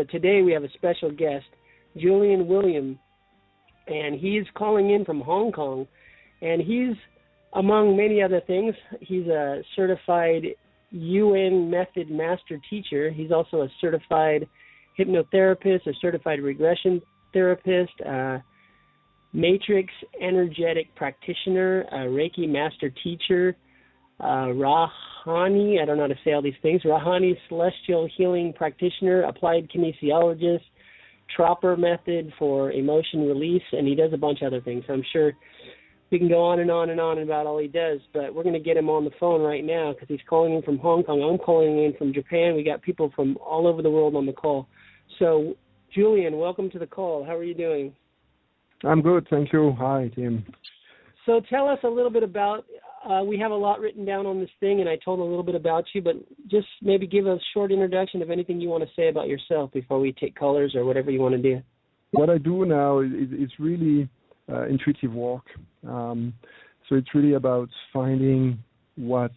but today we have a special guest, Julien WILLM, and he's calling in from Hong Kong, and he's, among many other things, he's a certified UN method master teacher. He's also a certified hypnotherapist, a certified regression therapist, matrix energetic practitioner, a Reiki master teacher, Rahani, I don't know how to say all these things, Rahani celestial healing practitioner, applied kinesiologist, Tropper method for emotion release, and he does a bunch of other things. I'm sure we can go on and on and on about all he does, but we're going to get him on the phone right now because he's calling in from Hong Kong. I'm calling in from Japan. We got people from all over the world on the call. So, Julien, welcome to the call. How are you doing? I'm good, thank you. Hi, Tim. So tell us a little bit about, we have a lot written down on this thing, and I told a little bit about you, but just maybe give a short introduction of anything you want to say about yourself before we take callers or whatever you want to do. What I do now is really intuitive work. So it's really about finding what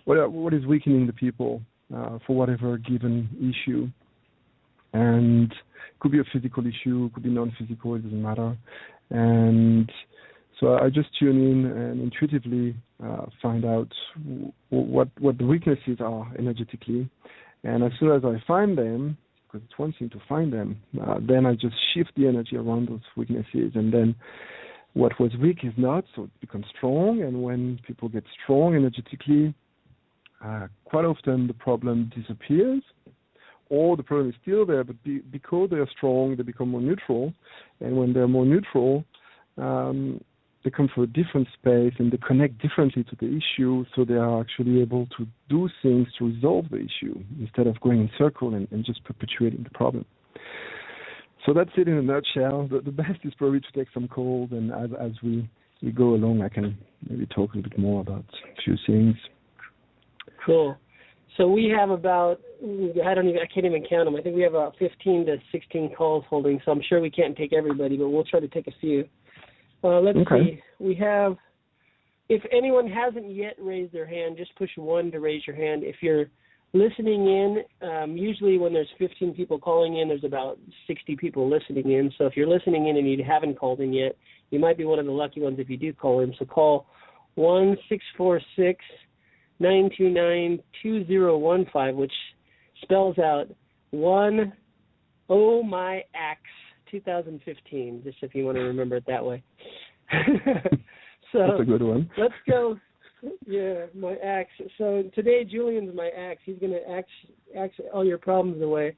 is weakening the people for whatever given issue. And it could be a physical issue, it could be non-physical, it doesn't matter. And so I just tune in and intuitively find out what the weaknesses are energetically. And as soon as I find them, because it's one thing to find them, then I just shift the energy around those weaknesses. And then what was weak is not, so it becomes strong. And when people get strong energetically, quite often the problem disappears. Or the problem is still there, but because they are strong, they become more neutral. And when they're more neutral, they come from a different space and they connect differently to the issue, so they are actually able to do things to resolve the issue instead of going in circle and just perpetuating the problem. So that's it in a nutshell. The best is probably to take some calls, and as we go along, I can maybe talk a little bit more about a few things. Cool. So we have about, I can't even count them. I think we have about 15 to 16 calls holding, so I'm sure we can't take everybody, but we'll try to take a few. Let's see. We have, if anyone hasn't yet raised their hand, just push 1 to raise your hand. If you're listening in, usually when there's 15 people calling in, there's about 60 people listening in. So if you're listening in and you haven't called in yet, you might be one of the lucky ones if you do call in. So call 1-646-929-2015, which spells out 1 Oh My Axe 2015, just if you want to remember it that way. So that's a good one. Let's go. Yeah, my axe. So today Julien's my axe. He's going to axe all your problems away.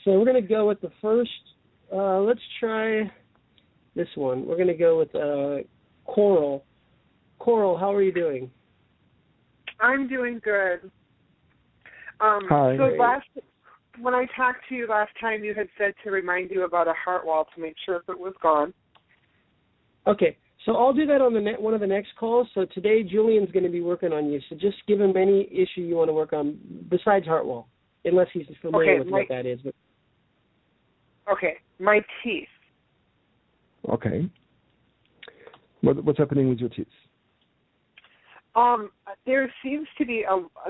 So we're going to go with the first. Let's try this one. We're going to go with Coral. Coral, how are you doing? I'm doing good. Hi. So when I talked to you last time, you had said to remind you about a heart wall to make sure if it was gone. Okay, so I'll do that on one of the next calls. So today Julien's going to be working on you. So just give him any issue you want to work on besides heart wall, unless he's familiar with what that is. But okay, my teeth. Okay. What's happening with your teeth? There seems to be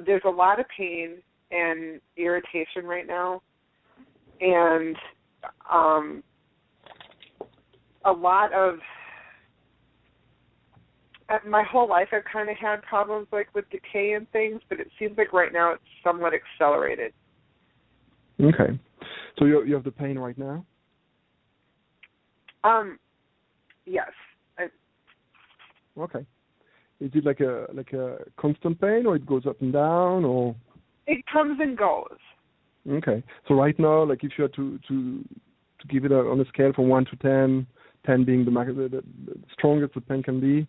there's a lot of pain and irritation right now, and a lot of my whole life I've kind of had problems like with decay and things, but it seems like right now it's somewhat accelerated. Okay, so you have the pain right now? Yes. Okay. Is it like a constant pain, or it goes up and down, or? It comes and goes. Okay. So right now, like if you had to give it on a scale from 1 to 10, 10 being the strongest the pain can be,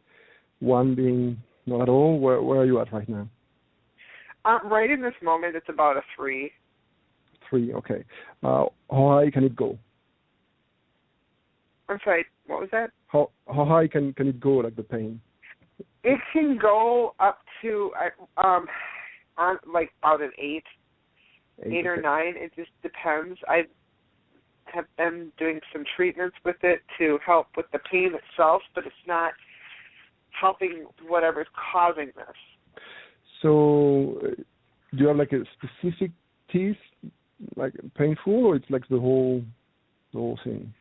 1 being not at all, where are you at right now? Right in this moment, it's about a 3. 3, okay. How high can it go? I'm sorry, what was that? How high can it go, like the pain? It can go up to on like about an 8 or 9. It just depends. I have been doing some treatments with it to help with the pain itself, but it's not helping whatever's causing this. So, do you have like a specific teeth like painful, or it's like the whole thing?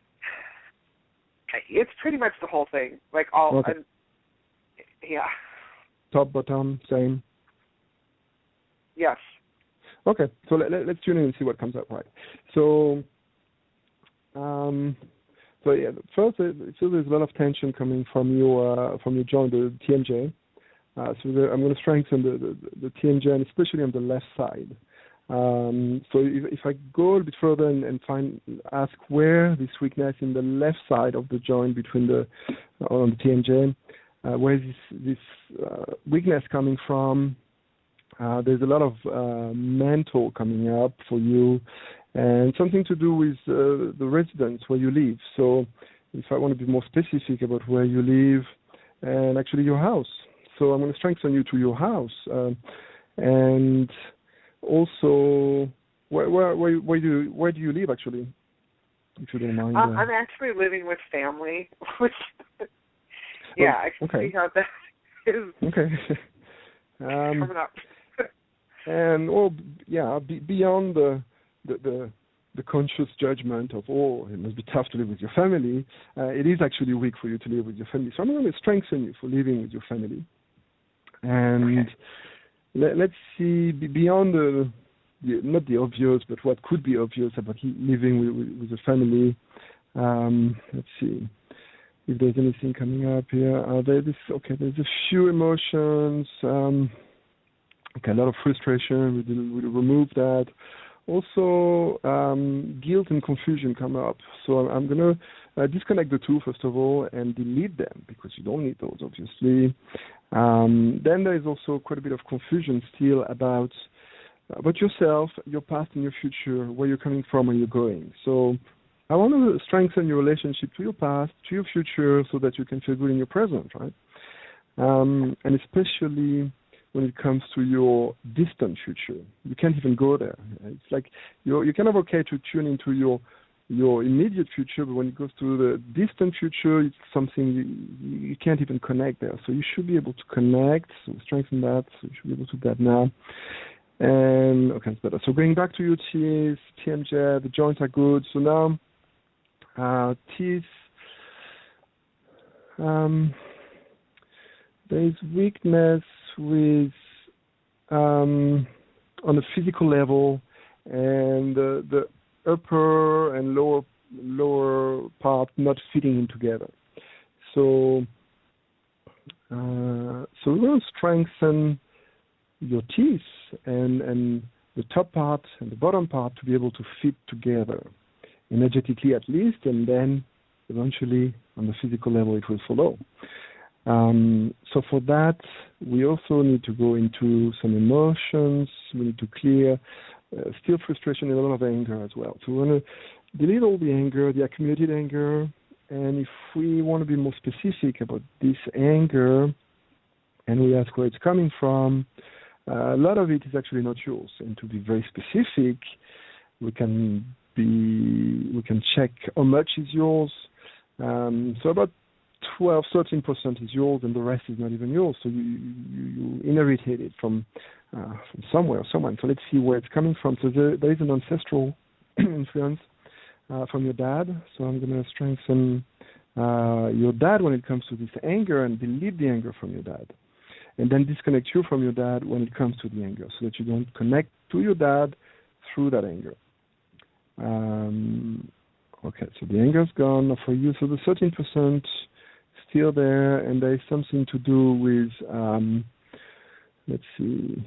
It's pretty much the whole thing. Like all, Okay. yeah. Top, bottom, same. Yes. Okay, so let's tune in and see what comes up. Right. So, yeah. First, so there's a lot of tension coming from your joint, the TMJ. So I'm going to strengthen the TMJ, and especially on the left side. So if I go a bit further and ask where this weakness in the left side of the joint between on the TMJ, where is this weakness coming from? There's a lot of mental coming up for you, and something to do with the residence where you live. So if I want to be more specific about where you live, and actually your house. So I'm going to strengthen you to your house, and also where do you live actually, if you don't mind? I'm actually living with family, which I can see how that is. Okay. Coming up. And beyond the conscious judgment of, it must be tough to live with your family, it is actually weak for you to live with your family. So I'm going to strengthen you for living with your family. And let's see, beyond not the obvious, but what could be obvious about living with a family. Let's see if there's anything coming up here. There's a few emotions. A lot of frustration. We'll remove that. Also, guilt and confusion come up. So I'm going to disconnect the two, first of all, and delete them, because you don't need those, obviously. Then there is also quite a bit of confusion still about yourself, your past and your future, where you're coming from and you're going. So I want to strengthen your relationship to your past, to your future, so that you can feel good in your present, right? And especially when it comes to your distant future. You can't even go there. It's like you're kind of okay to tune into your immediate future, but when it goes to the distant future, it's something you can't even connect there. So you should be able to connect, so strengthen that. So you should be able to do that now. And it's better. So going back to your teeth, TMJ, the joints are good. So now, teeth. There is weakness with on a physical level, and the upper and lower part not fitting in together. So we will strengthen your teeth and the top part and the bottom part to be able to fit together, energetically at least, and then eventually on the physical level it will follow. So for that, we also need to go into some emotions. We need to clear still frustration and a lot of anger as well. So we want to delete all the anger, the accumulated anger, and if we want to be more specific about this anger, and we ask where it's coming from, a lot of it is actually not yours. And to be very specific, we can check how much is yours. So about 12-13% is yours, and the rest is not even yours. So you inherited it from somewhere or someone. So let's see where it's coming from. So there is an ancestral influence from your dad. So I'm going to strengthen your dad when it comes to this anger, and delete the anger from your dad, and then disconnect you from your dad when it comes to the anger, so that you don't connect to your dad through that anger. So the anger's gone for you. So the 13% still there, and there is something to do with, let's see,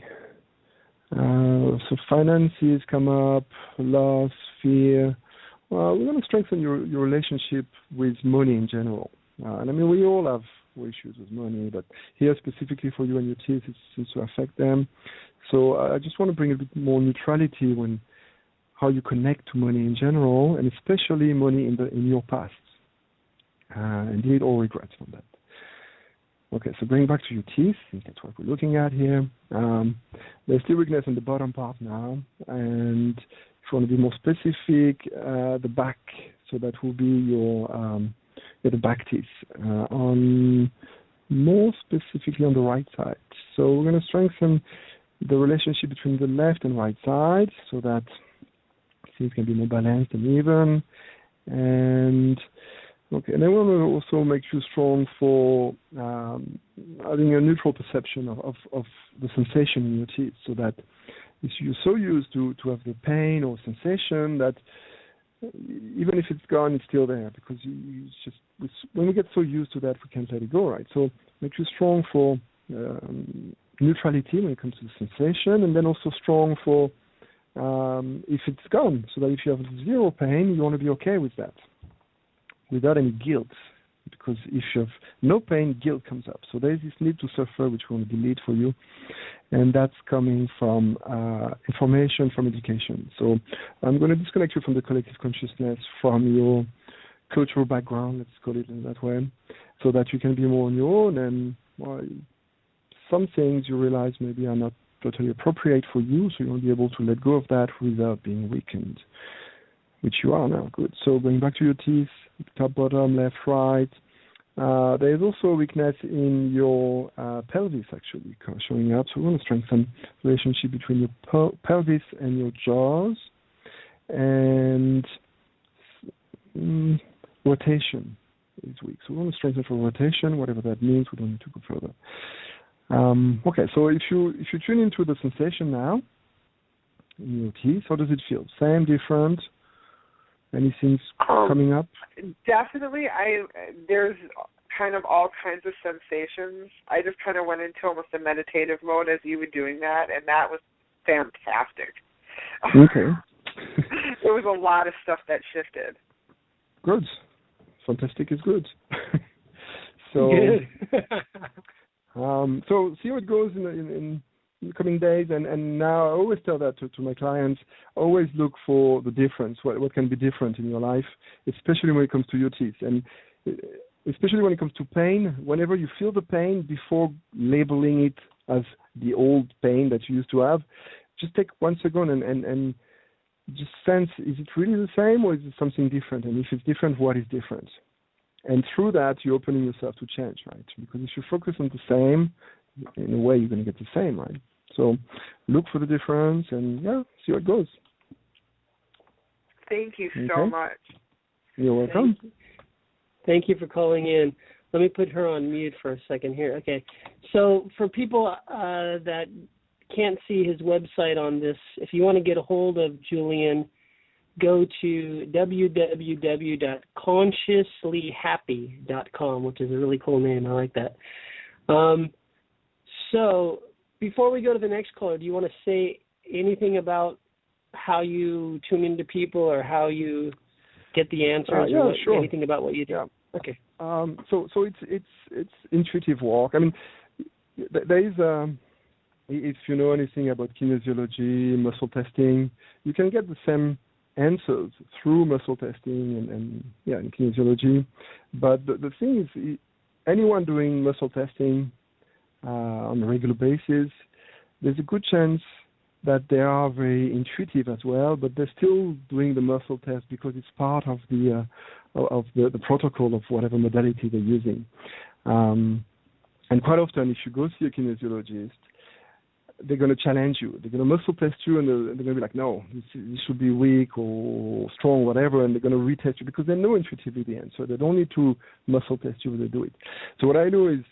so finances come up, loss, fear. Well, we're going to strengthen your relationship with money in general. And I mean, we all have issues with money, but here specifically for you and your teeth, it seems to affect them. So I just want to bring a bit more neutrality when how you connect to money in general, and especially money in your past. And delete all regrets from that. Okay, so going back to your teeth, that's what we're looking at here. There's still weakness in the bottom part now, and if you want to be more specific, the back, so that will be your the back teeth, on more specifically on the right side. So we're going to strengthen the relationship between the left and right side, so that things can be more balanced and even. And then we want to also make you strong for having a neutral perception of the sensation in your teeth, so that if you're so used to have the pain or sensation that even if it's gone, it's still there, because when we get so used to that, we can't let it go, right? So make you strong for neutrality when it comes to the sensation, and then also strong for if it's gone, so that if you have zero pain, you want to be okay with that, without any guilt, because if you have no pain, guilt comes up. So there's this need to suffer, which we want to delete for you, and that's coming from information, from education. So I'm going to disconnect you from the collective consciousness, from your cultural background, let's call it in that way, so that you can be more on your own, and some things you realize maybe are not totally appropriate for you, so you'll be able to let go of that without being weakened, which you are now. Good. So going back to your teeth, top, bottom, left, right. There is also a weakness in your pelvis, actually, showing up. So we want to strengthen the relationship between your pelvis and your jaws, and rotation is weak. So we want to strengthen for rotation, whatever that means. We don't need to go further. Okay, so if you tune into the sensation now in your teeth, how does it feel? Same, different? Anything coming up? Definitely. There's kind of all kinds of sensations. I just kind of went into almost a meditative mode as you were doing that, and that was fantastic. Okay. There was a lot of stuff that shifted. Good. Fantastic is good. So, good. So see how it goes in the coming days, and now I always tell that to my clients. Always look for the difference. What can be different in your life, especially when it comes to your teeth, and especially when it comes to pain. Whenever you feel the pain, before labeling it as the old pain that you used to have, just take 1 second and just sense: is it really the same, or is it something different? And if it's different, what is different? And through that, you're opening yourself to change, right? Because if you focus on the same, in a way, you're going to get the same, right? So look for the difference, and see how it goes. Thank you so much. You're welcome. Thank you for calling in. Let me put her on mute for a second here. Okay. So for people that can't see his website on this, if you want to get a hold of Julien, go to www.consciouslyhappy.com, which is a really cool name. I like that. So before we go to the next caller, do you want to say anything about how you tune into people, or how you get the answers, or sure. anything about what you do? Yeah. Okay. So it's intuitive work. I mean, there is if you know anything about kinesiology, muscle testing, you can get the same answers through muscle testing and in kinesiology. But the thing is, anyone doing muscle testing on a regular basis, there's a good chance that they are very intuitive as well, but they're still doing the muscle test because it's part of the protocol of whatever modality they're using. And quite often, if you go see a kinesiologist, they're going to challenge you. They're going to muscle test you, and they're going to be like, no, this should be weak or strong, whatever, and they're going to retest you because they know intuitively the answer. They don't need to muscle test you when they do it. So what I do is,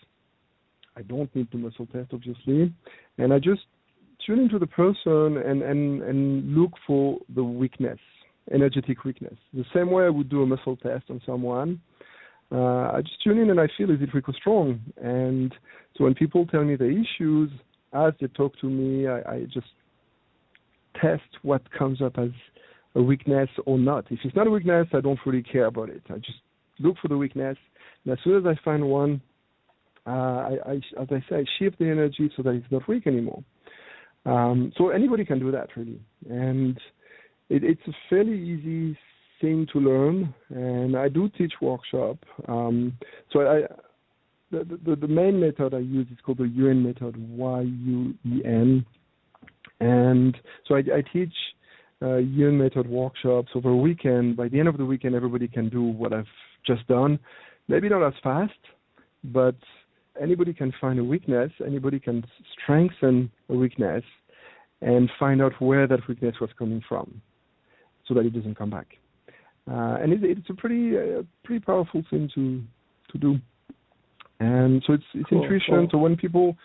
I don't need to muscle test, obviously, and I just tune into the person and look for the weakness, energetic weakness. The same way I would do a muscle test on someone, I just tune in and I feel, is it weak or strong? And so when people tell me their issues, as they talk to me, I just test what comes up as a weakness or not. If it's not a weakness, I don't really care about it. I just look for the weakness, and as soon as I find one, as I say, I shift the energy so that it's not weak anymore. So anybody can do that, really. And it's a fairly easy thing to learn, and I do teach workshop. The main method I use is called the UN method, Y-U-E-N. And so I teach UN method workshops over a weekend. By the end of the weekend, everybody can do what I've just done. Maybe not as fast, but anybody can find a weakness. Anybody can strengthen a weakness and find out where that weakness was coming from. so that it doesn't come back. And it's a pretty powerful thing to do. And so it's cool, intuition. Cool. So when people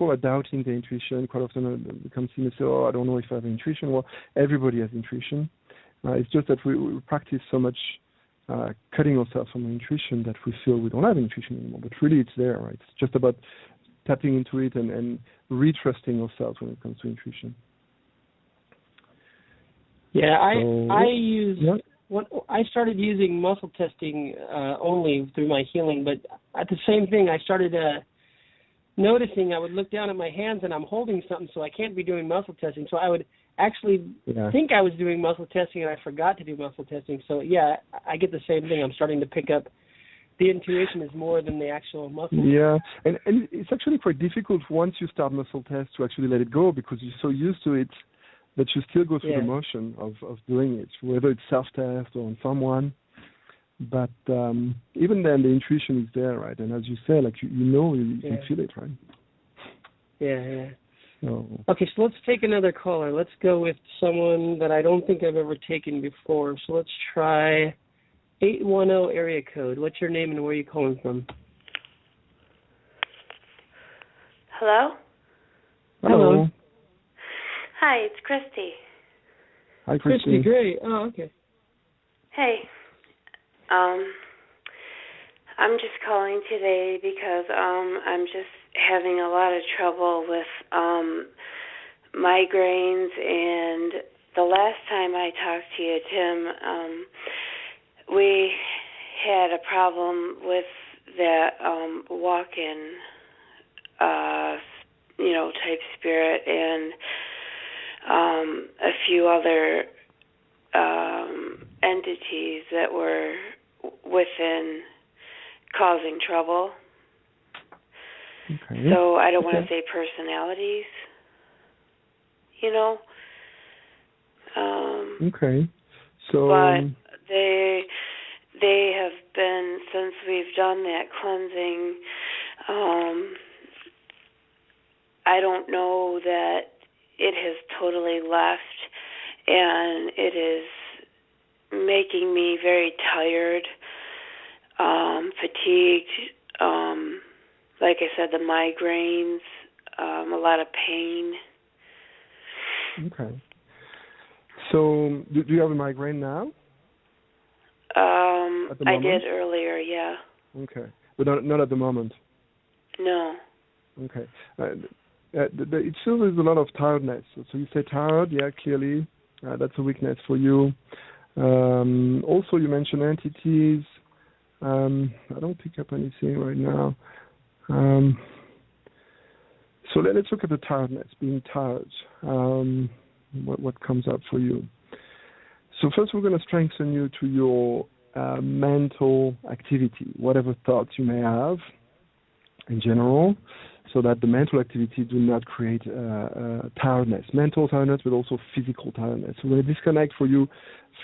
are doubting their intuition, quite often they come see me and say, "Oh, I don't know if I have intuition." Well, everybody has intuition. It's just that we practice so much cutting ourselves from our intuition that we feel we don't have intuition anymore. But really, it's there, right? It's just about tapping into it and retrusting ourselves when it comes to intuition. Yeah, I started using muscle testing only through my healing, but at the same thing, I started noticing I would look down at my hands and I'm holding something, so I can't be doing muscle testing. So I would actually think I was doing muscle testing and I forgot to do muscle testing. So yeah, I get the same thing. I'm starting to pick up the intuition is more than the actual muscle. Yeah, and it's actually quite difficult once you start muscle tests to actually let it go because you're so used to it that you still go through the motion of doing it, whether it's self-test or on someone. But even then, the intuition is there, right? And as you say, like you can feel it, right? Yeah. So. Okay, so let's take another caller. Let's go with someone that I don't think I've ever taken before. So let's try 810 area code. What's your name and where are you calling from? Hello? Hello. Hi, it's Christy. Hi, Christy. Christy, great. Oh, okay. Hey. I'm just calling today because I'm just having a lot of trouble with migraines, and the last time I talked to you, Tim, we had a problem with that walk-in, type spirit, and a few other entities that were within causing trouble. Okay. So I don't want to say personalities, Okay. So. But they have been, since we've done that cleansing, I don't know that it has totally left, and it is making me very tired, fatigued, like I said, the migraines, a lot of pain. Okay. So, do you have a migraine now? I did earlier, yeah. Okay. But not at the moment? No. Okay. It still is a lot of tiredness. So you say tired, yeah, clearly. That's a weakness for you. Also, you mentioned entities. I don't pick up anything right now. So let's look at the tiredness, being tired. What comes up for you? So first we're going to strengthen you to your mental activity, whatever thoughts you may have in general, so that the mental activity do not create tiredness, mental tiredness, but also physical tiredness. So we're going to disconnect for you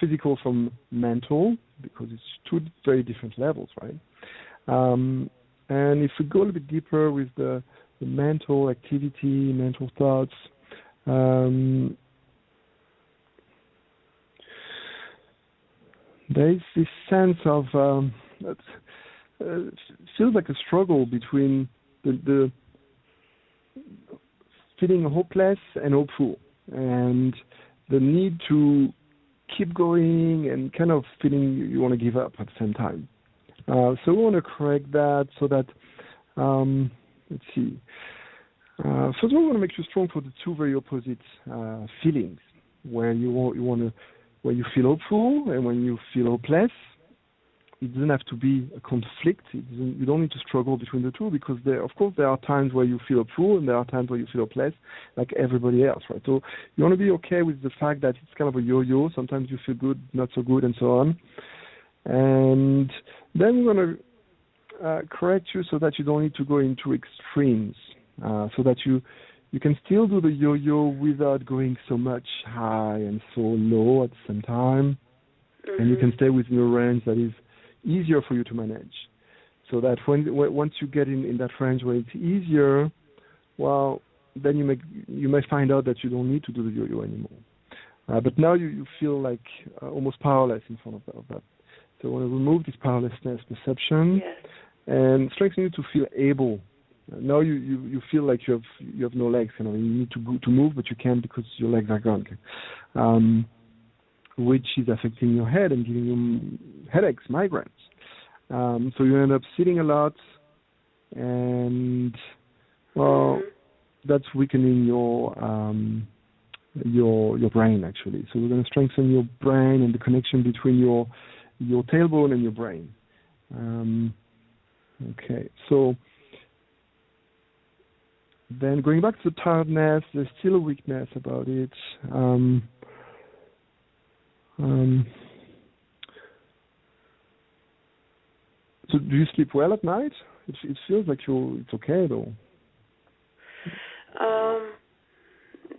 physical from mental, because it's two very different levels, right? And if we go a little bit deeper with the mental activity, mental thoughts, there is this sense of feels like a struggle between the feeling hopeless and hopeful, and the need to keep going and kind of feeling you want to give up at the same time. So we want to correct that so that, let's see. First of all, we want to make you strong for the two very opposite feelings, where where you feel hopeful and when you feel hopeless. It doesn't have to be a conflict. You don't need to struggle between the two, because of course there are times where you feel hopeful and there are times where you feel hopeless, like everybody else, right? So you want to be okay with the fact that it's kind of a yo-yo. Sometimes you feel good, not so good, and so on. And then we're going to correct you so that you don't need to go into extremes, so that you can still do the yo-yo without going so much high and so low at the same time. Mm-hmm. And you can stay within a range that is easier for you to manage, so that once you get in that range where it's easier, well, then you may find out that you don't need to do the yo-yo anymore. But now you feel like almost powerless in front of that. So I want to remove this powerlessness perception and strengthen you to feel able. Now you feel like you have no legs. You need to move, but you can't because your legs are gone. Which is affecting your head and giving you headaches, migraines. So you end up sitting a lot, and that's weakening your brain actually. So we're going to strengthen your brain and the connection between your tailbone and your brain. Okay, so then going back to the tiredness, there's still a weakness about it. So do you sleep well at night? It feels like it's okay though.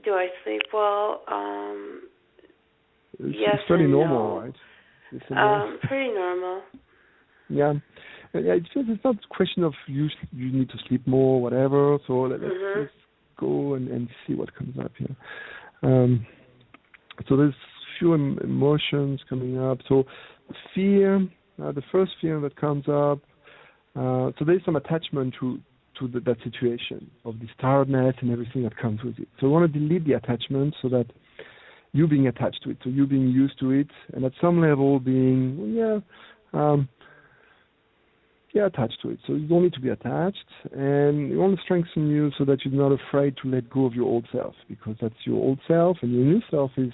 Do I sleep well? Yes, it's pretty and normal, no. Right? Pretty normal. Yeah, it feels it's not a question of you need to sleep more, whatever. So let's go and see what comes up here. So there's few emotions coming up. So fear, the first fear that comes up. So there's some attachment to that situation of this tiredness and everything that comes with it. So we want to delete the attachment so that you being attached to it, so you being used to it, and at some level being attached to it. So you don't need to be attached, and you want to strengthen you so that you're not afraid to let go of your old self, because that's your old self, and your new self is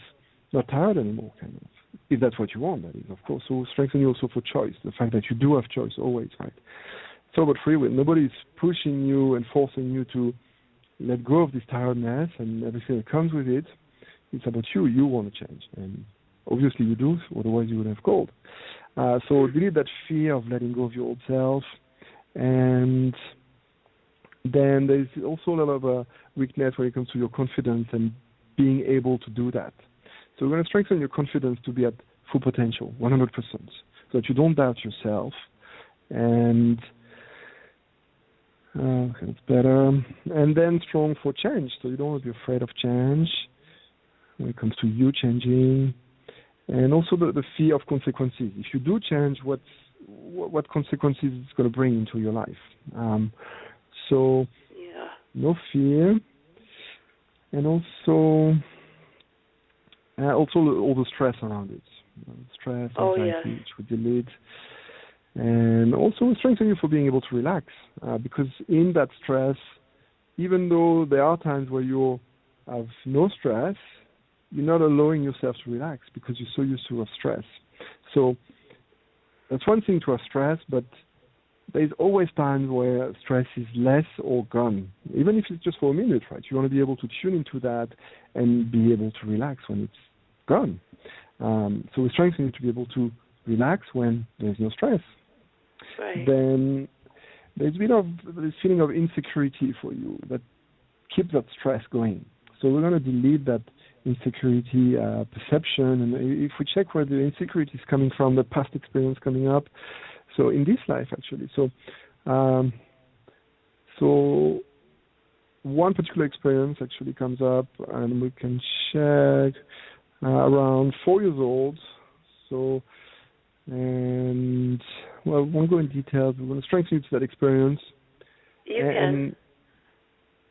not tired anymore, kind of. If that's what you want, that is, of course. So strengthen you also for choice, the fact that you do have choice always, right? It's all about free will. Nobody's pushing you and forcing you to let go of this tiredness and everything that comes with it. It's about you. You want to change, and obviously you do. Otherwise, you would have called. So delete that fear of letting go of your old self, and then there's also a lot of weakness when it comes to your confidence and being able to do that. So we're going to strengthen your confidence to be at full potential, 100%, so that you don't doubt yourself. And it's better. And then strong for change, so you don't want to be afraid of change when it comes to you changing. And also the fear of consequences. If you do change, what consequences it's going to bring into your life. No fear. And also all the stress around it. Stress, anxiety, which we delete. And also strengthen you for being able to relax. Because in that stress, even though there are times where you have no stress, you're not allowing yourself to relax because you're so used to stress. So that's one thing to have stress, but there's always times where stress is less or gone, even if it's just for a minute, right? You want to be able to tune into that and be able to relax when it's gone. So we strengthen you to be able to relax when there's no stress. Right. Then there's a bit of this feeling of insecurity for you that keeps that stress going. So we're going to delete that insecurity perception, and if we check where the insecurity is coming from, the past experience coming up, so in this life actually, so one particular experience actually comes up, and we can check around 4 years old. So, and well, we won't go in details. We're going to strengthen you to that experience. You can.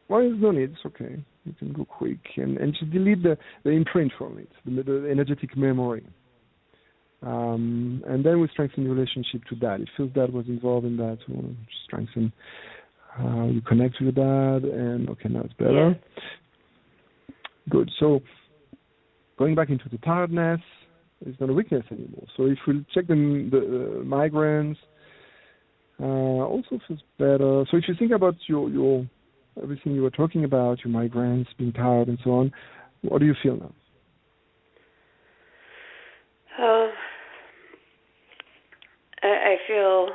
Well, there's no need. It's okay. You can go quick and just delete the imprint from it, the energetic memory. And then we strengthen the relationship to dad. It feels dad was involved in that. So we'll strengthen how you connect with your dad. And okay, now it's better. Yeah. Good. So going back into the tiredness, it's not a weakness anymore. So if we check the migraines, also feels better. So if you think about your everything you were talking about, your migraines, being tired, and so on, what do you feel now? I feel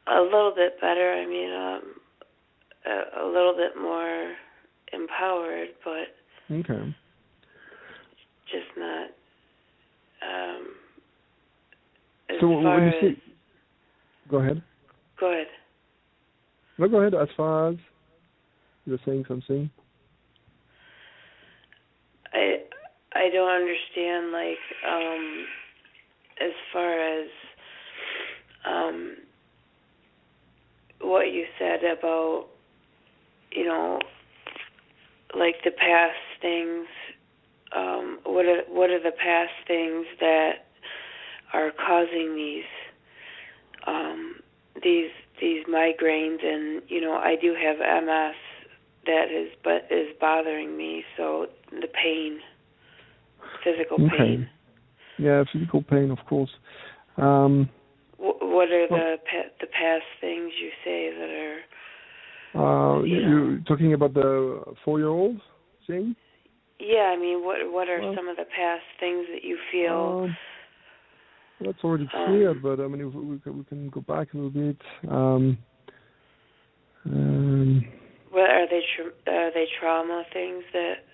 a little bit better. I mean, a little bit more empowered, but okay, just not. So when you say, go ahead. Go ahead. No, go ahead. As far as you're saying something. I don't understand, like, as far as what you said about, you know, like the past things. What are the past things that are causing these migraines? And you know, I do have MS that is bothering me. So the pain, physical pain. Yeah, physical pain, of course. What are the past things you say that are? You're talking about the 4-year-old thing? Yeah, I mean, what are some of the past things that you feel? That's already clear, but I mean, we can go back a little bit. What are they trauma things that?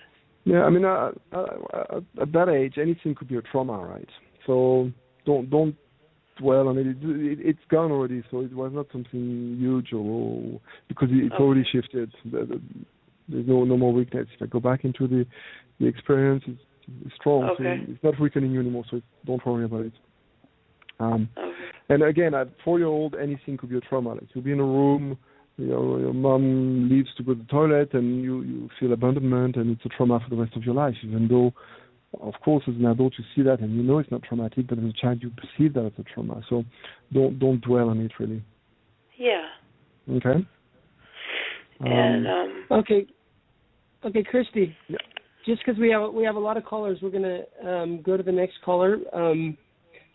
Yeah, I mean, at that age, anything could be a trauma, right? So don't dwell on it. It's gone already, so it was not something huge, or because it's already shifted. There's no more weakness. If I go back into the experience, it's strong. Okay. So it's not weakening you anymore, so don't worry about it. And again, at 4-year-old, anything could be a trauma. Like you'll be in a room, your mom leaves to go to the toilet, and you feel abandonment, and it's a trauma for the rest of your life. Even though, of course, as an adult, you see that, and you know it's not traumatic, but as a child, you perceive that as a trauma. So don't dwell on it, really. Yeah. Okay. And Okay, Christy. Yeah. Just because we have a lot of callers, we're gonna go to the next caller.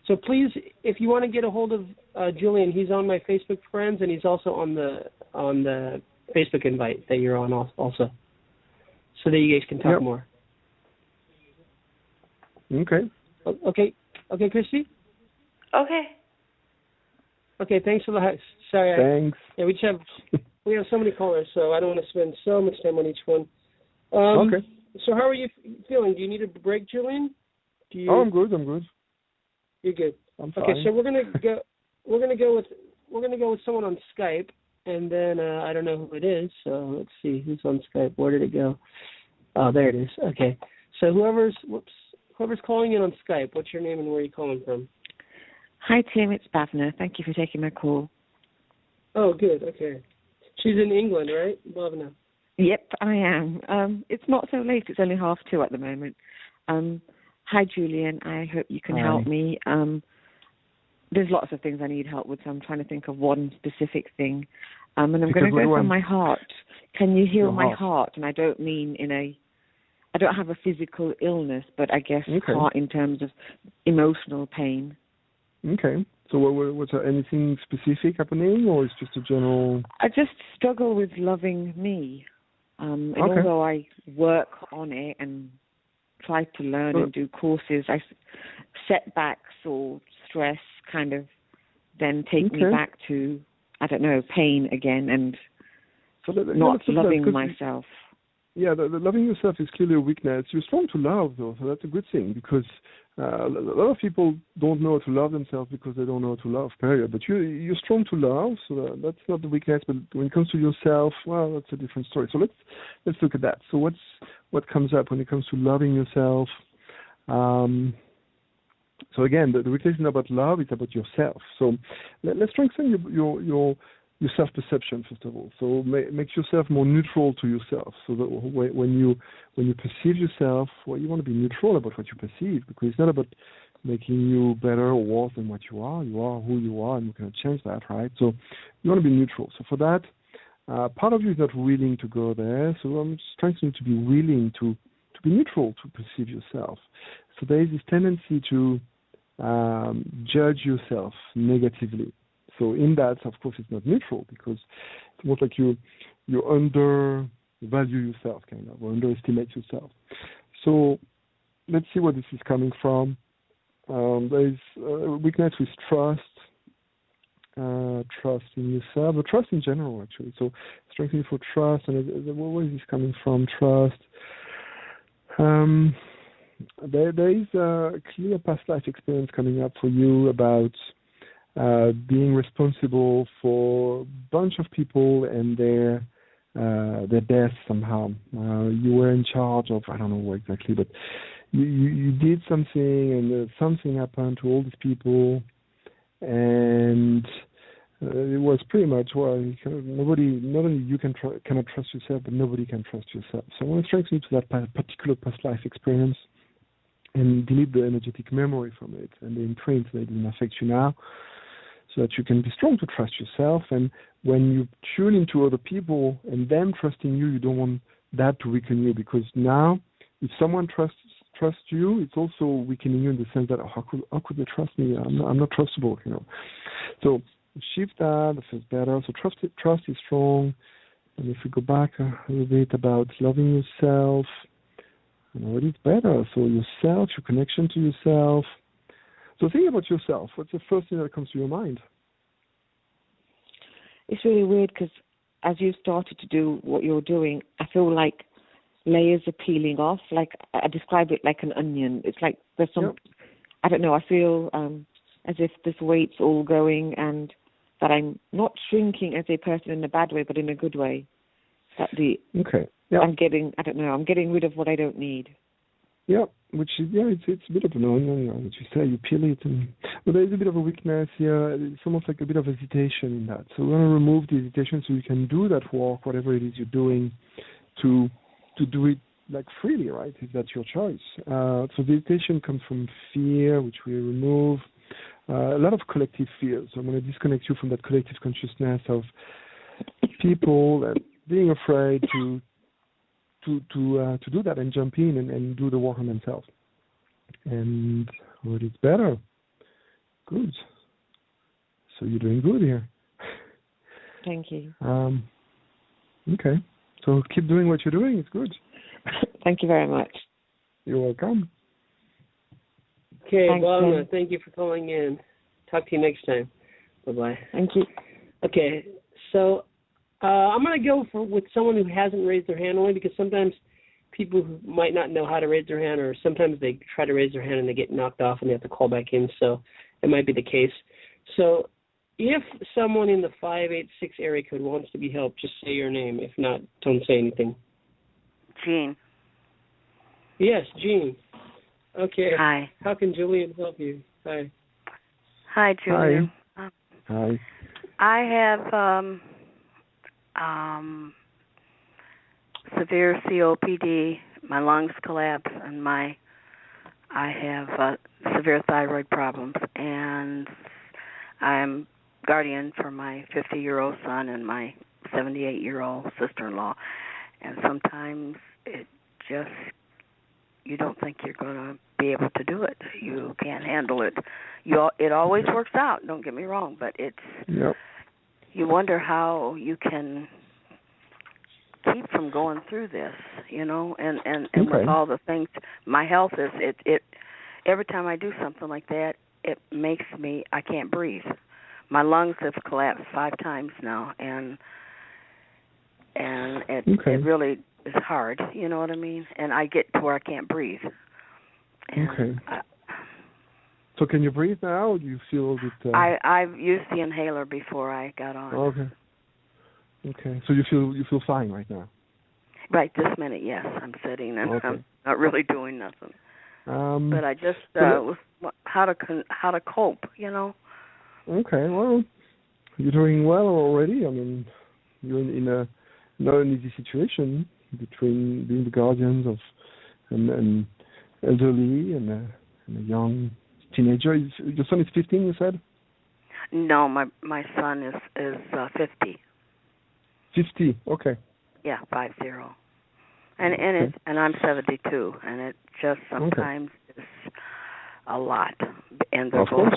So please, if you want to get a hold of Julien, he's on my Facebook friends, and he's also on the Facebook invite that you're on also, so that you guys can talk more. Okay. Okay, Christy. Okay. Okay, thanks for the sorry. Thanks. We have so many callers, so I don't want to spend so much time on each one. Okay. So how are you feeling? Do you need a break, Julien? I'm good. You're good. I'm fine. Okay, so we're gonna go with someone on Skype, and then I don't know who it is. So let's see who's on Skype. Where did it go? Oh, there it is. Okay. So whoever's calling in on Skype, what's your name and where are you calling from? Hi, Tim. It's Bhavna. Thank you for taking my call. Oh, good. Okay. She's in England, right, Bhavna? Yep, I am. It's not so late. It's only 2:30 at the moment. Hi, Julien. I hope you can help me. There's lots of things I need help with, so I'm trying to think of one specific thing. And I'm going to go for my heart. Can you heal my heart? And I don't mean I don't have a physical illness, but I guess heart in terms of emotional pain. Okay. So was there anything specific happening, or is just a general? I just struggle with loving me. And although I work on it and try to learn and do courses, setbacks or stress kind of then take me back to, I don't know, pain again and not loving myself. Yeah, the loving yourself is clearly a weakness. You're strong to love, though, so that's a good thing, because a lot of people don't know how to love themselves because they don't know how to love, period. But you're strong to love, so that's not the weakness. But when it comes to yourself, well, that's a different story. So let's look at that. So what comes up when it comes to loving yourself? So again, the weakness is not about love; it's about yourself. So let's strengthen your self-perception, first of all. So make yourself more neutral to yourself. So that when you perceive yourself, well, you want to be neutral about what you perceive, because it's not about making you better or worse than what you are. You are who you are, and you cannot change that, right? So you want to be neutral. So for that, part of you is not willing to go there. So I'm strengthening to be willing to be neutral, to perceive yourself. So there is this tendency to judge yourself negatively. So in that, of course, it's not neutral, because it's more like you undervalue yourself, kind of, or underestimate yourself. So let's see where this is coming from. There is weakness with trust in yourself, but trust in general, actually. So strengthening for trust, and where is this coming from? Trust. There is a clear past life experience coming up for you about being responsible for a bunch of people and their deaths somehow. You were in charge of, I don't know what exactly, but you did something, and something happened to all these people, and it was pretty much, well, nobody, not only you cannot trust yourself, but nobody can trust yourself. So I want to strengthen you to that particular past life experience and delete the energetic memory from it and the imprint that it doesn't affect you now, so that you can be strong to trust yourself. And when you tune into other people and them trusting you, you don't want that to weaken you, because now if someone trusts you, it's also weakening you in the sense that, how could they trust me? I'm not trustable, So shift that feels better. So trust is strong. And if we go back a little bit about loving yourself, it's better. So yourself, your connection to yourself. So think about yourself. What's the first thing that comes to your mind? It's really weird because as you started to do what you're doing, I feel like layers are peeling off. Like I describe it like an onion. It's like there's some, I don't know, I feel as if this weight's all going, and that I'm not shrinking as a person in a bad way, but in a good way. That I'm getting rid of what I don't need. Yeah, which is, it's a bit of an onion, which you say, you peel it. But there is a bit of a weakness here. It's almost like a bit of hesitation in that. So we want to remove the hesitation so you can do that work, whatever it is you're doing, to do it like freely, right? If that's your choice. So the hesitation comes from fear, which we remove. A lot of collective fears. So I'm going to disconnect you from that collective consciousness of people being afraid to do that and jump in and do the work on themselves. And it's better. Good. So you're doing good here. Thank you. Okay. So keep doing what you're doing. It's good. Thank you very much. You're welcome. Okay, Balna, thank you for calling in. Talk to you next time. Bye-bye. Thank you. Okay, so I'm going to go with someone who hasn't raised their hand, only because sometimes people who might not know how to raise their hand, or sometimes they try to raise their hand and they get knocked off and they have to call back in, so it might be the case. So if someone in the 586 area code wants to be helped, just say your name. If not, don't say anything. Jean. Yes, Jean. Okay. Hi. How can Julien help you? Hi. Hi, Julien. Hi. I have severe COPD. My lungs collapse, and I have severe thyroid problems, and I'm guardian for my 50-year-old son and my 78-year-old sister-in-law. And sometimes it just, you don't think you're going to be able to do it. You can't handle it. It always works out, don't get me wrong, but it's, you wonder how you can keep from going through this, and with all the things. My health is, it every time I do something like that, it makes me, I can't breathe. My lungs have collapsed 5 times now, and it really is hard, you know what I mean? And I get to where I can't breathe. And so can you breathe now, or do you feel that... I've used the inhaler before I got on. Okay. So you feel fine right now? Right this minute, yes. I'm sitting and I'm not really doing nothing. But I just how to cope, Okay, well, you're doing well already. I mean, you're in a not an easy situation between being the guardians of an elderly and a young teenager. Your son is 15, you said? No, my son is 50. 50, okay. Yeah, 50. And I'm 72, and it just sometimes is a lot, and they're both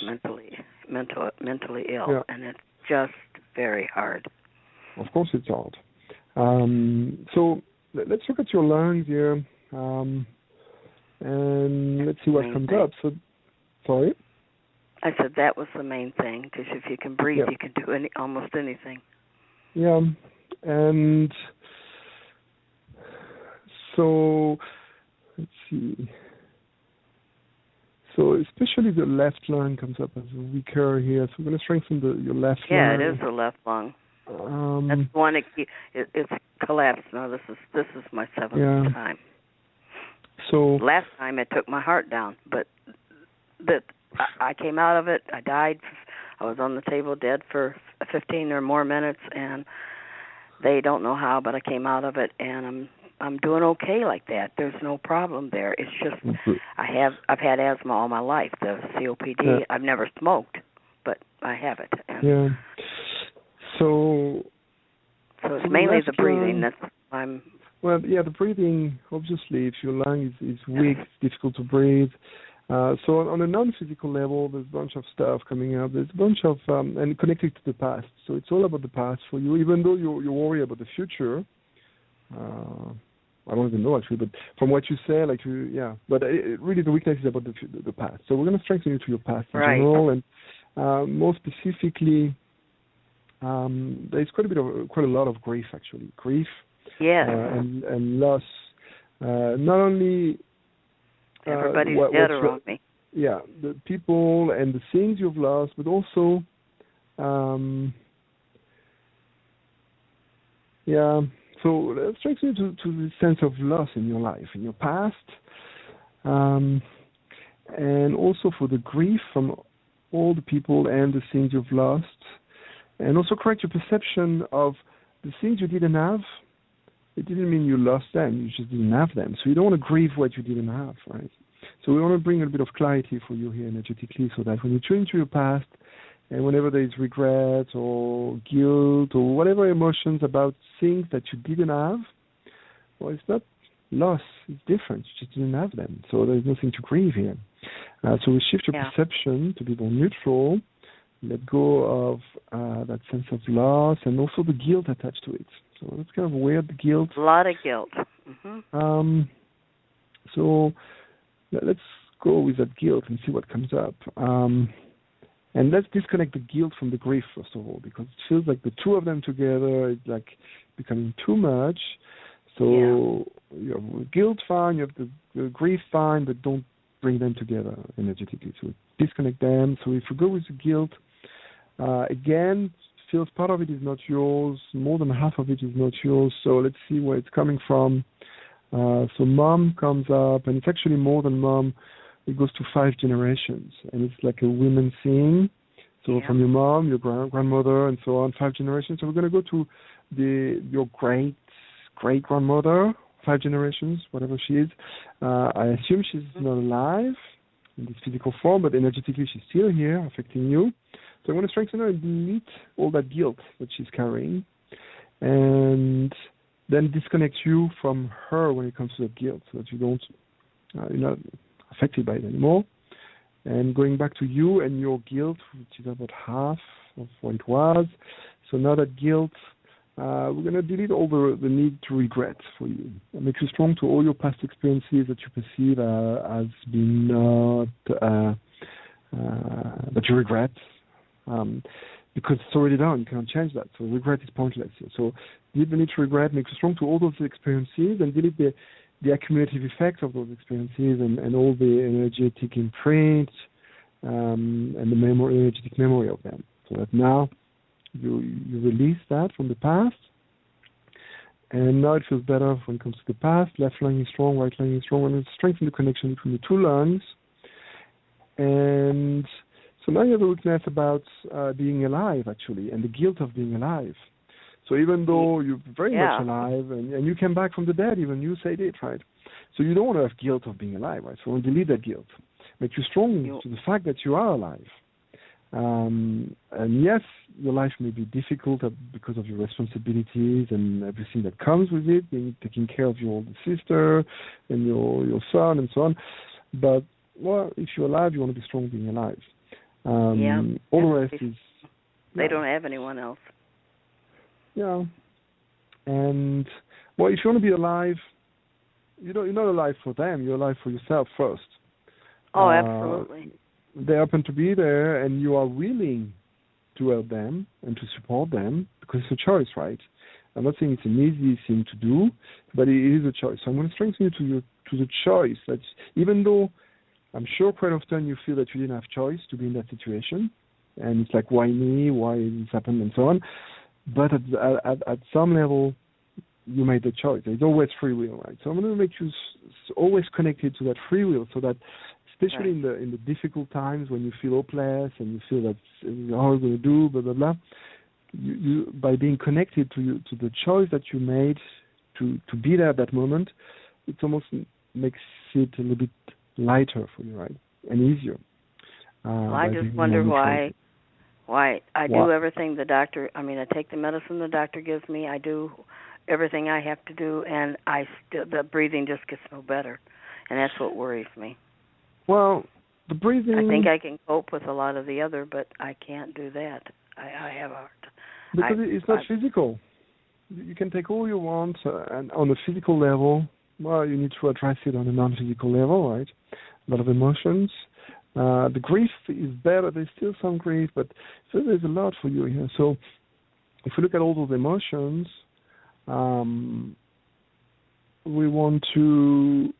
mentally ill, and it's just very hard. Of course, it's hard. So let's look at your lungs here, and let's see what comes up. So, sorry. I said that was the main thing, because if you can breathe, you can do almost anything. Yeah, and so let's see. So especially the left lung comes up as weaker here. So we're going to strengthen your left lung. Yeah, it is the left lung. That's one. It's collapsed now. This is my 7th time. So last time it took my heart down, but I came out of it. I died. I was on the table dead for 15 or more minutes, and they don't know how, but I came out of it, and I'm doing okay like that. There's no problem there. It's just I've had asthma all my life, the COPD. Yeah. I've never smoked, but I have it. And yeah. So it's mainly the breathing that I'm. Well, yeah, the breathing, obviously, if your lung is weak, it's difficult to breathe. So on a non-physical level, there's a bunch of stuff coming up. There's a bunch of, and connected to the past. So it's all about the past for you, even though you're worried about the future. I don't even know, actually, but from what you say, but really the weakness is about the past. So we're going to strengthen you to your past in general, and more specifically, there's quite a lot of grief, actually. Grief. Yes. And loss. Not only everybody's dead around me. Yeah, the people and the things you've lost, but also, So let's strengthen you to the sense of loss in your life, in your past, and also for the grief from all the people and the things you've lost, and also correct your perception of the things you didn't have. It didn't mean you lost them, you just didn't have them. So you don't want to grieve what you didn't have, right? So we want to bring a bit of clarity for you here energetically, so that when you turn to your past, and whenever there is regret or guilt or whatever emotions about things that you didn't have, well, it's not loss, it's different. You just didn't have them. So there's nothing to grieve here. So we shift your perception to be more neutral, let go of that sense of loss and also the guilt attached to it. So that's kind of weird, the guilt. A lot of guilt. Mm-hmm. So let's go with that guilt and see what comes up. And let's disconnect the guilt from the grief, first of all, because it feels like the two of them together is like becoming too much. So you have guilt fine, you have the grief fine, but don't bring them together energetically. So disconnect them. So if you go with the guilt, again, feels part of it is not yours, more than half of it is not yours. So let's see where it's coming from. So mom comes up, and it's actually more than mom. It goes to 5 generations, and it's like a women thing. So from your mom, your grandmother, and so on, 5 generations. So we're going to go to your great-grandmother, 5 generations, whatever she is. I assume she's not alive in this physical form, but energetically she's still here, affecting you. So I want to strengthen her and delete all that guilt that she's carrying, and then disconnect you from her when it comes to that guilt, so that you don't, you're not affected by it anymore. And going back to you and your guilt, which is about half of what it was. So now that guilt, we're going to delete all the need to regret for you. And make you strong to all your past experiences that you perceive as being not, that you regret. Because it's already done, you can't change that. So regret is pointless. So delete the need to regret, make you strong to all those experiences, and delete the accumulative effects of those experiences and all the energetic imprint and the energetic memory of them. So that now you release that from the past, and now it feels better when it comes to the past. Left lung is strong, right lung is strong, and it's strengthen the connection between the two lungs. And so now you have a weakness about being alive, actually, and the guilt of being alive. So even though you're very much alive, and you came back from the dead, even you said it, right? So you don't want to have guilt of being alive, right? So delete that guilt. Make you strong to the fact that you are alive. And yes, your life may be difficult because of your responsibilities and everything that comes with it, taking care of your older sister and your son and so on. But, well, if you're alive, you want to be strong being alive. All the rest is... They don't have anyone else. Yeah. And, well, if you want to be alive, you're not alive for them. You're alive for yourself first. Oh, absolutely. They happen to be there, and you are willing to help them and to support them because it's a choice, right? I'm not saying it's an easy thing to do, but it is a choice. So I'm going to strengthen you to the choice. That even though I'm sure quite often you feel that you didn't have choice to be in that situation, and it's like, why me? Why this happened, and so on. But at some level, you made the choice. There's always free will, right? So I'm going to make you always connected to that free will, so that especially in the difficult times when you feel hopeless and you feel that how are you going to do, blah blah blah. You by being connected to the choice that you made to be there at that moment, it almost makes it a little bit lighter for you, right, and easier. I just wonder why I do everything the doctor. I mean, I take the medicine the doctor gives me. I do everything I have to do, and the breathing just gets no better, and that's what worries me. Well, the breathing. I think I can cope with a lot of the other, but I can't do that. I have a hard time. Because it's not physical. You can take all you want, and on a physical level, well, you need to address it on a non-physical level, right? A lot of emotions. The grief is better. There's still some grief, but so there's a lot for you here. So if we look at all those emotions, we want to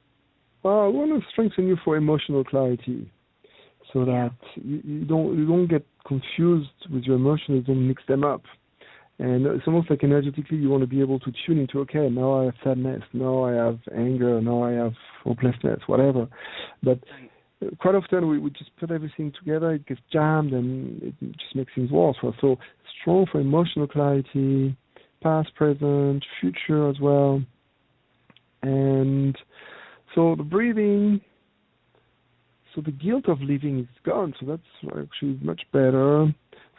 strengthen you for emotional clarity, so that you don't get confused with your emotions, don't mix them up. And it's almost like energetically you want to be able to tune into, okay, now I have sadness, now I have anger, now I have hopelessness, whatever. But quite often we just put everything together, it gets jammed, and it just makes things worse. So strong for emotional clarity, past, present, future as well. And so the breathing, so the guilt of living is gone, so that's actually much better.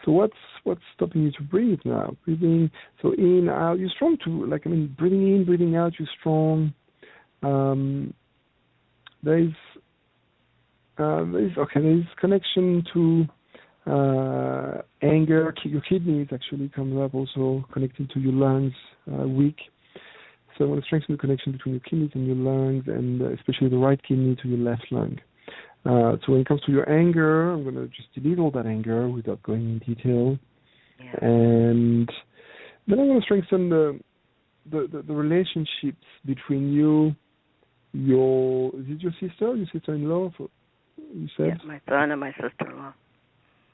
So what's stopping you to breathe now? Breathing, so in, out, you're strong too. Breathing in, breathing out, you're strong. There's connection to anger. Your kidneys actually comes up also, connected to your lungs, weak. So I want to strengthen the connection between your kidneys and your lungs, and especially the right kidney to your left lung. So when it comes to your anger, I'm going to just delete all that anger without going in detail. Yeah. And then I'm going to strengthen the relationships between you, is it your sister or your sister-in-law? You said? Yeah, my son and my sister-in-law.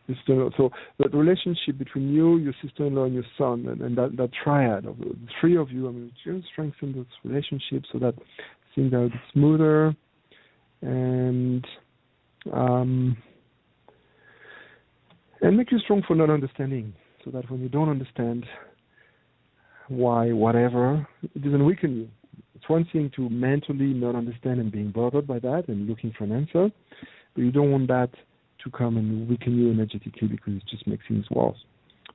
Sister-in-law. So the relationship between you, your sister-in-law, and your son, and that triad of the three of you, I'm going to strengthen those relationships so that things are a bit smoother. And make you strong for not understanding, so that when you don't understand why, whatever, it doesn't weaken you. It's one thing to mentally not understand and being bothered by that and looking for an answer, but you don't want that to come and weaken you energetically, because it just makes things worse.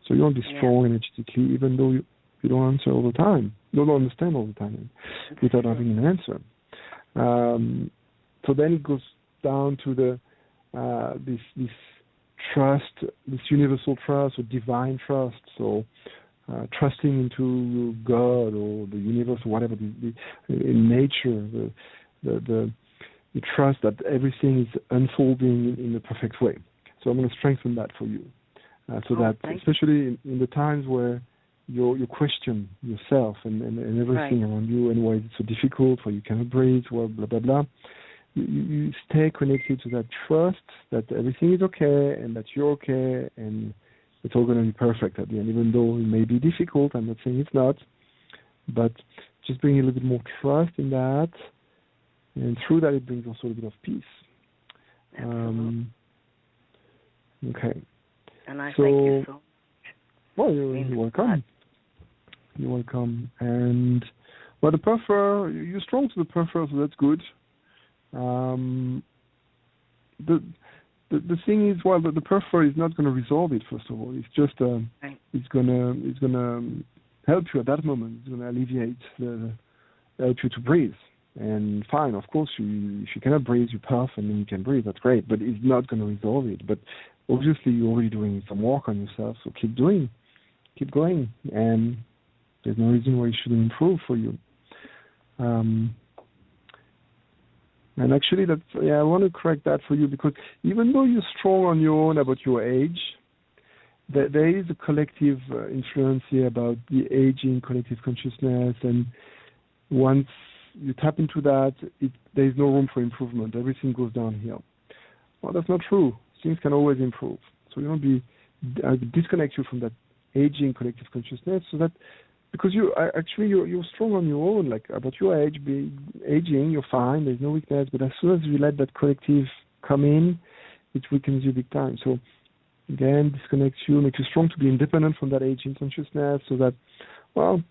So you want to be strong energetically, even though you don't answer all the time, you don't understand all the time without having an answer. So then it goes down to this trust, this universal trust or divine trust. So trusting into God or the universe or whatever, in nature, the trust that everything is unfolding in the perfect way. So I'm going to strengthen that for you, so that especially in the times where you question yourself and everything around you, and why it's so difficult, why you cannot breathe, blah blah blah. You stay connected to that trust that everything is okay and that you're okay and it's all going to be perfect at the end, even though it may be difficult. I'm not saying it's not, but just bring a little bit more trust in that, and through that it brings also a bit of peace. Okay. And I thank you so much. Well, you're welcome. You're welcome. And the puffer, you're strong to the puffer, so that's good. The thing is, the puffer is not going to resolve it. First of all, it's just it's gonna help you at that moment. It's going to alleviate help you to breathe. And fine, of course, if you cannot breathe, you puff and then you can breathe. That's great, but it's not going to resolve it. But obviously, you're already doing some work on yourself, so keep going, and there's no reason why it shouldn't improve for you. And actually, I want to correct that for you, because even though you're strong on your own about your age, there is a collective influence here about the aging, collective consciousness, and once you tap into that, there is no room for improvement. Everything goes downhill. Well, that's not true. Things can always improve. So you don't disconnect you from that aging collective consciousness, so that because you're strong on your own. Like about your age, aging, you're fine. There's no weakness. But as soon as you let that collective come in, it weakens you big time. So again, disconnects you, makes you strong to be independent from that aging consciousness. So that, well,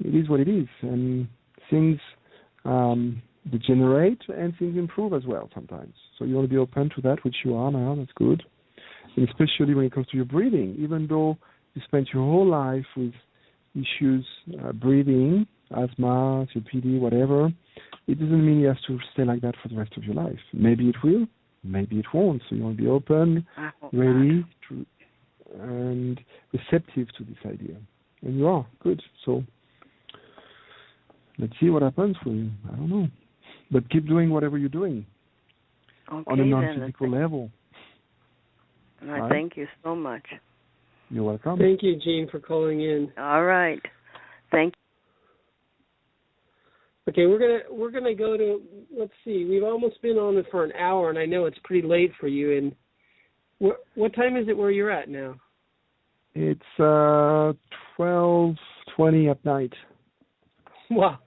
it is what it is, and things degenerate and things improve as well sometimes. So you want to be open to that, which you are now. That's good. And especially when it comes to your breathing, even though you spent your whole life with issues breathing, asthma, COPD, whatever, it doesn't mean you have to stay like that for the rest of your life. Maybe it will, maybe it won't. So you want to be open, ready, and receptive to this idea. And you are. Good. So let's see what happens for you. I don't know. But keep doing whatever you're doing on a non-physical level. I thank you so much. You're welcome. Thank you, Jean, for calling in. All right. Thank you. Okay, we're gonna go to, let's see, we've almost been on it for an hour, and I know it's pretty late for you. And what time is it where you're at now? It's 12:20 at night. Wow.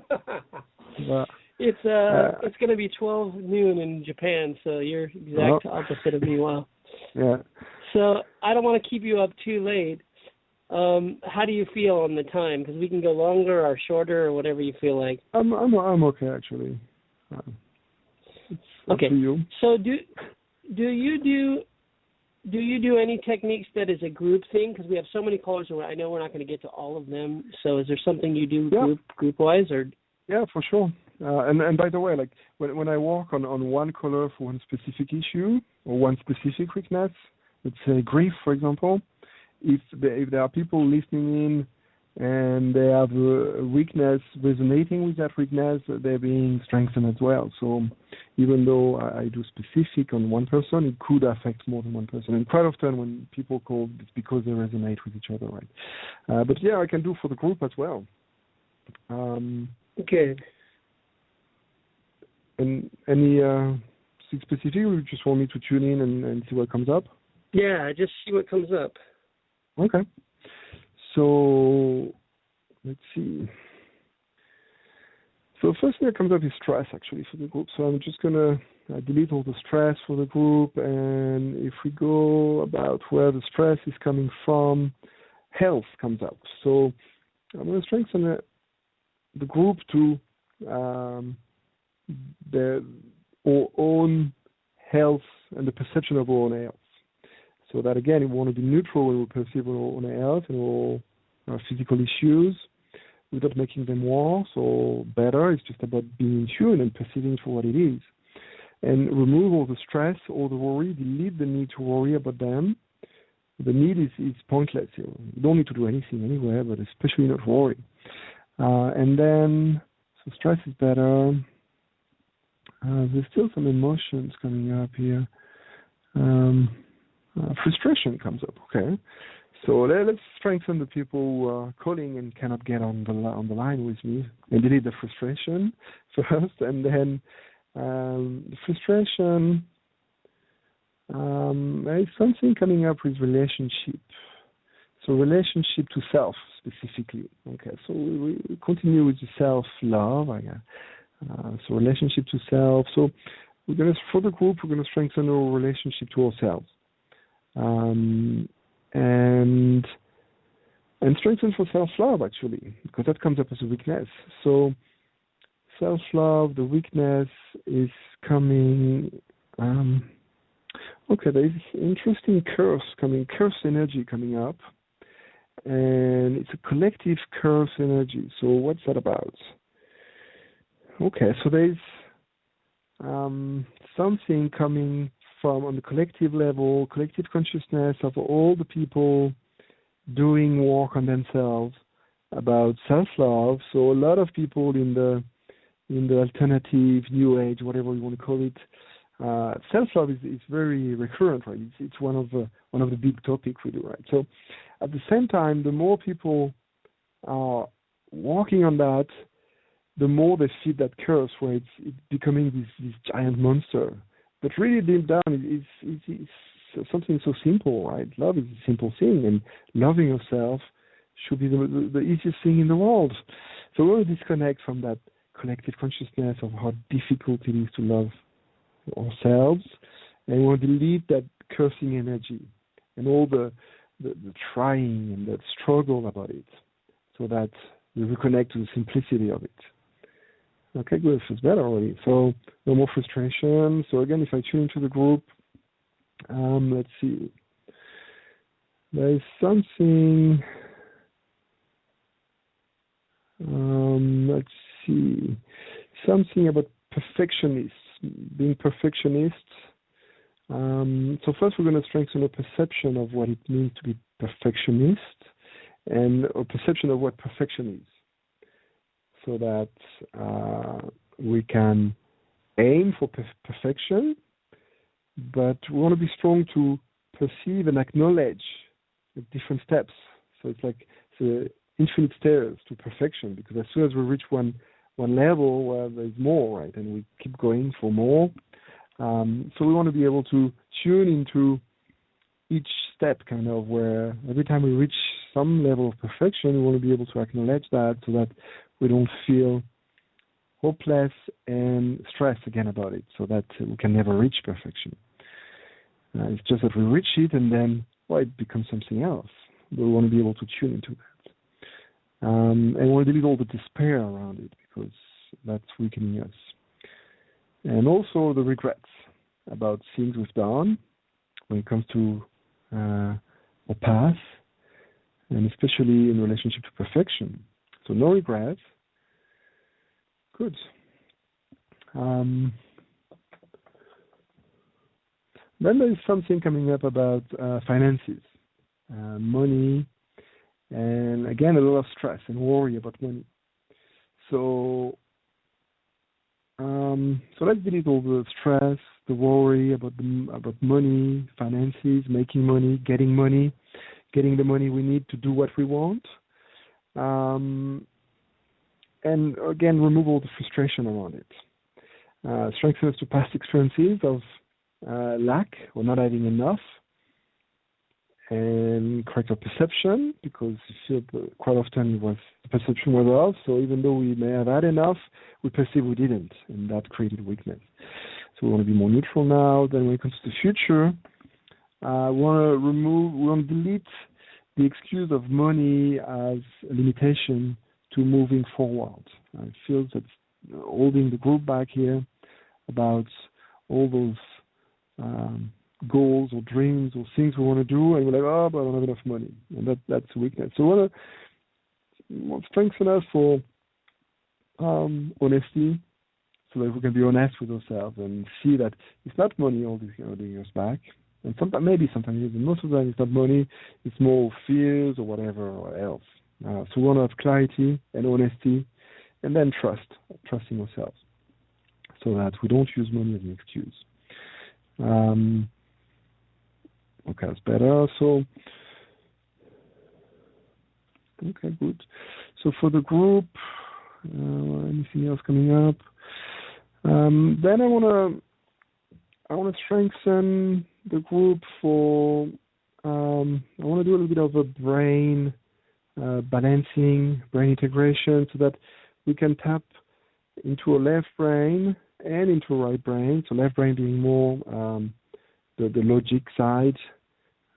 But, it's going to be 12 noon in Japan, so you're exact opposite of me. Wow. Yeah. So I don't want to keep you up too late. How do you feel on the time? Because we can go longer or shorter or whatever you feel like. I'm okay actually. It's up to you. So do you do any techniques that is a group thing? Because we have so many callers, and I know we're not going to get to all of them. So is there something you do group wise or? Yeah, for sure. And by the way, like when I work on one caller for one specific issue or one specific weakness, let's say grief, for example, if there are people listening in and they have a weakness resonating with that weakness, they're being strengthened as well. So even though I do specific on one person, it could affect more than one person. And quite often when people call, it's because they resonate with each other, right? But yeah, I can do for the group as well. Okay. And any specific, or you just want me to tune in and see what comes up? Yeah, just see what comes up. Okay. So let's see. So the first thing that comes up is stress, actually, for the group. So I'm just going to delete all the stress for the group. And if we go about where the stress is coming from, health comes up. So I'm going to strengthen the group to their own health and the perception of our own health. So that, again, we want to be neutral when we perceive our own health and our physical issues without making them worse or better. It's just about being in tune and perceiving for what it is. And remove all the stress, all the worry, delete the need to worry about them. The need is pointless here. You don't need to do anything anywhere, but especially not worry. And then, so stress is better. There's still some emotions coming up here. Frustration comes up. Okay, so let's strengthen the people who are calling and cannot get on the line with me, and delete the frustration first, and then the frustration. There is something coming up with relationship. So relationship to self specifically. Okay, so we continue with the self-love. So relationship to self. So we're going to, for the group, we're going to strengthen our relationship to ourselves. And strengthen for self-love, actually, because that comes up as a weakness. So self-love, the weakness is coming. Okay, there is interesting curse energy coming up, and it's a collective curse energy. So what's that about? Okay, so there's something coming from on the collective level, collective consciousness of all the people doing work on themselves about self-love. So a lot of people in the alternative, new age, whatever you want to call it, self-love is very recurrent, right? It's one of the big topics we do, right? So at the same time, the more people are working on that, the more they feed that curse, where it's becoming this giant monster. But really deep down, it's something so simple, right? Love is a simple thing, and loving yourself should be the easiest thing in the world. So we want to disconnect from that collective consciousness of how difficult it is to love ourselves, and we want to delete that cursing energy and all the trying and that struggle about it, so that we reconnect to the simplicity of it. Okay, good. It feels better already. So no more frustration. So again, if I tune into the group, let's see. There is something. Let's see. Something about perfectionists, being perfectionists. So first we're going to strengthen a perception of what it means to be perfectionist and a perception of what perfection is, so that we can aim for perfection, but we want to be strong to perceive and acknowledge the different steps. So it's like infinite stairs to perfection, because as soon as we reach one level where there's more, right, and we keep going for more. So we want to be able to tune into each step, kind of, where every time we reach some level of perfection, we want to be able to acknowledge that, so that we don't feel hopeless and stressed again about it, so that we can never reach perfection. It's just that we reach it and then, it becomes something else. We want to be able to tune into that. And we want to delete all the despair around it, because that's weakening us. And also the regrets about things we've done when it comes to our path, and especially in relationship to perfection. So no regrets. Good. Then there is something coming up about finances, money, and again a lot of stress and worry about money. So let's delete all the stress, the worry about money, finances, making money, getting the money we need to do what we want. And again, remove all the frustration around it. Strengthen us to past experiences of lack or not having enough, and correct our perception, because you feel quite often the perception was off. So even though we may have had enough, we perceive we didn't, and that created weakness. So we want to be more neutral now. Then when it comes to the future, we want to delete the excuse of money as a limitation to moving forward. It feels that holding the group back here about all those goals or dreams or things we want to do, and we're like, but I don't have enough money, and that's a weakness. So we want to strengthen us for honesty, so that we can be honest with ourselves and see that it's not money all these years back, and sometimes it is, and most of the time it's not money, it's more fears or whatever or else. So we want to have clarity and honesty, and then trusting ourselves, so that we don't use money as an excuse. Okay, that's better. So, okay, good. So for the group, anything else coming up? Then I want to strengthen the group for. I want to do a little bit of a brain balancing, brain integration, so that we can tap into a left brain and into a right brain. So left brain being more the logic side,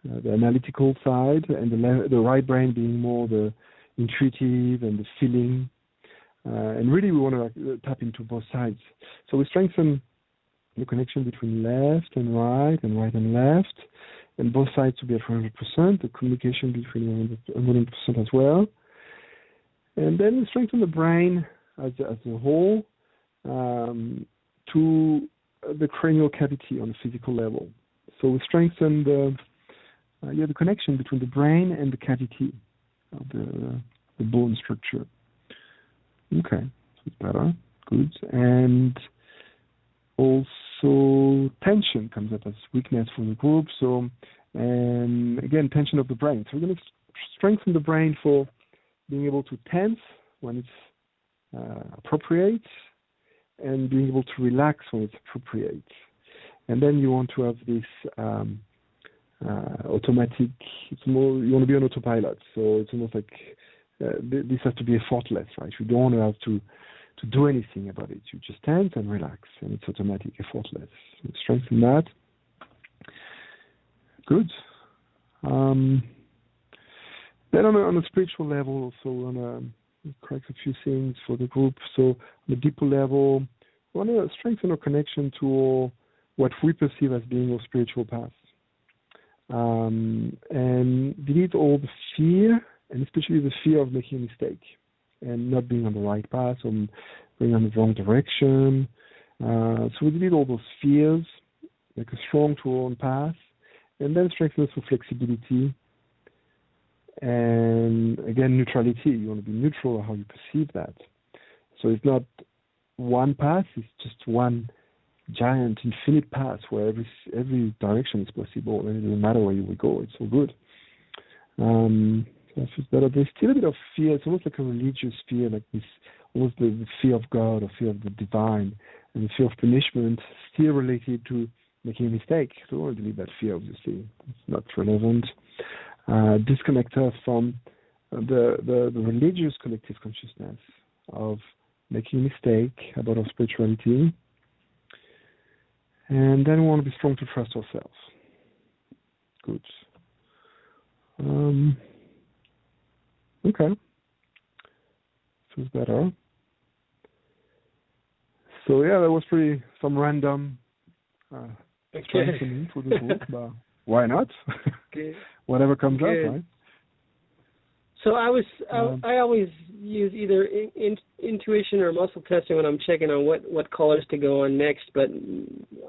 the analytical side, and the right brain being more the intuitive and the feeling. And really we want to tap into both sides. So we strengthen the connection between left and right and left, and both sides to be at 100%, the communication between 100% as well. And then we strengthen the brain as a whole to the cranial cavity on a physical level. So we strengthen the connection between the brain and the cavity of the bone structure. Okay, so it's better. Good. And also tension comes up as weakness for the group. So, and again, tension of the brain. So we're going to strengthen the brain for being able to tense when it's appropriate, and being able to relax when it's appropriate. And then you want to have this automatic. It's more, you want to be on autopilot. So it's almost like this has to be effortless, right? You don't have to do anything about it. You just tense and relax, and it's automatic, effortless. Strengthen that. Good. Then on a spiritual level, also want to correct a few things for the group. So on a deeper level, we want to strengthen our connection to what we perceive as being our spiritual path. And delete all the fear, and especially the fear of making a mistake and not being on the right path or going on the wrong direction. So we delete all those fears, make a strong to our own path, and then strengthen us for flexibility. And again, neutrality. You want to be neutral on how you perceive that. So it's not one path, it's just one giant infinite path where every direction is possible, and it doesn't matter where you will go, it's all good. There's still a bit of fear. It's almost like a religious fear, like this, almost the fear of God or fear of the divine, and the fear of punishment, still related to making a mistake. So don't delete that fear, obviously. It's not relevant. Disconnect us from the religious collective consciousness of making a mistake about our spirituality. And then we want to be strong to trust ourselves. Good. Okay. Feels better. So yeah, that was some random strengthening for the group, but why not? Okay. Whatever comes up, right? So I always use either intuition or muscle testing when I'm checking on what callers to go on next, but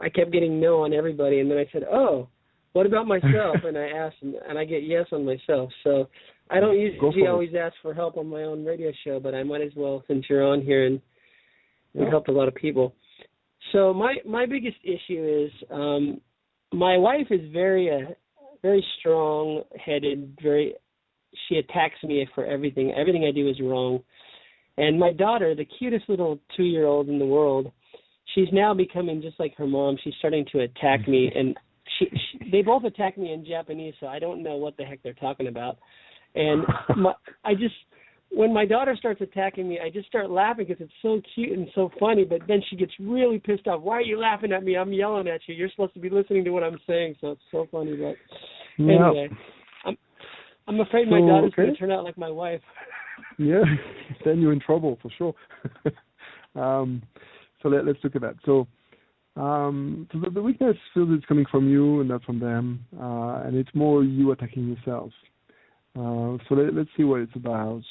I kept getting no on everybody, and then I said, oh, what about myself? And I asked, and I get yes on myself. So I don't usually always ask for help on my own radio show, but I might as well since you're on here and helped a lot of people. So my biggest issue is my wife is very strong-headed, she attacks me for everything. Everything I do is wrong. And my daughter, the cutest little 2-year-old in the world, she's now becoming just like her mom. She's starting to attack me, and they both attack me in Japanese, so I don't know what the heck they're talking about. And when my daughter starts attacking me, I just start laughing because it's so cute and so funny, but then she gets really pissed off. Why are you laughing at me? I'm yelling at you. You're supposed to be listening to what I'm saying, so it's so funny. But anyway, I'm afraid my daughter's going to turn out like my wife. Yeah, then you're in trouble for sure. So let's look at that. So the weakness feels it's coming from you and not from them, and it's more you attacking yourself. So let's see what it's about.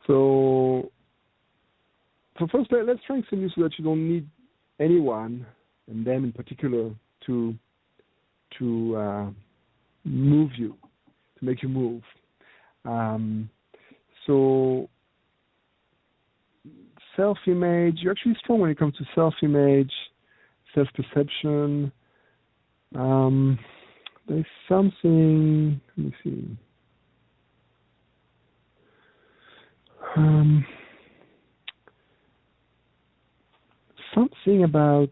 So first, let's strengthen you so that you don't need anyone, and them in particular, to move you, to make you move. So self-image, you're actually strong when it comes to self-image, self-perception. There's something, let me see. Something about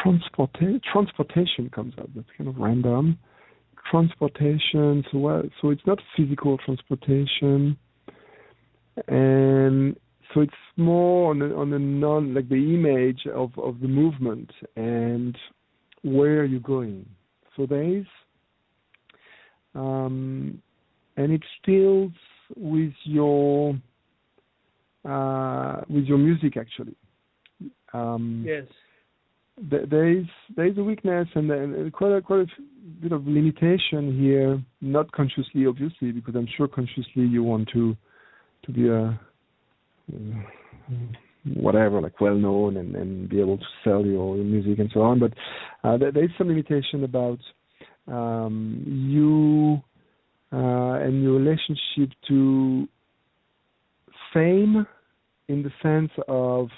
transportation comes up. That's kind of random. Transportation. So it's not physical transportation, and so it's more on the non, like the image of the movement and where you're going. So there is, and it deals with your music actually. Yes. There is a weakness and quite a bit of limitation here, not consciously, obviously, because I'm sure consciously you want to be a whatever, like well known and be able to sell your music and so on. But there is some limitation about you and your relationship to fame, in the sense of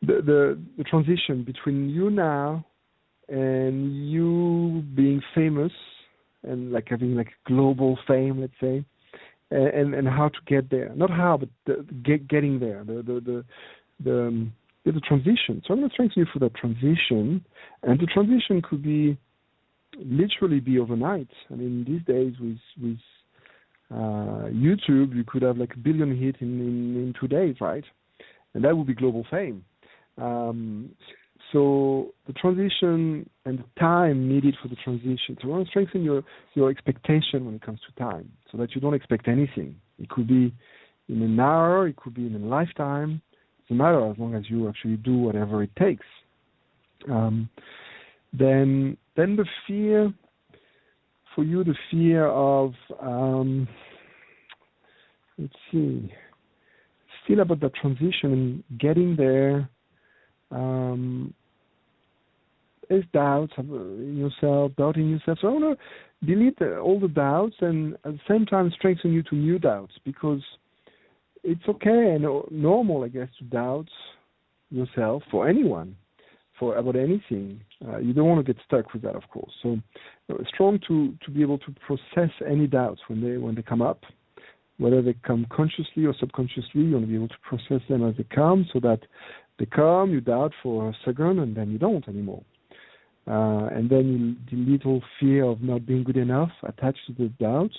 the transition between you now and you being famous and like having like global fame, let's say, and how to get there. Not how, but getting there. The transition. So I'm going to strengthen you for that transition, and the transition could be literally be overnight. I mean, these days with YouTube, you could have like 1 billion hits in 2 days, right? And that would be global fame. So the transition and the time needed for the transition. So I want to strengthen your expectation when it comes to time, so that you don't expect anything. It could be in an hour, it could be in a lifetime. It doesn't matter, as long as you actually do whatever it takes. Then the fear for you, the fear of let's see, still about that transition and getting there. Is doubts in yourself, doubting yourself. So I want to delete all the doubts and at the same time strengthen you to new doubts, because it's okay and normal, I guess, to doubt yourself for anyone, about anything. You don't want to get stuck with that, of course. So strong to be able to process any doubts when they come up, whether they come consciously or subconsciously. You want to be able to process them as they come, so that they come, you doubt for a second, and then you don't anymore. And then you delete all fear of not being good enough attached to the doubts,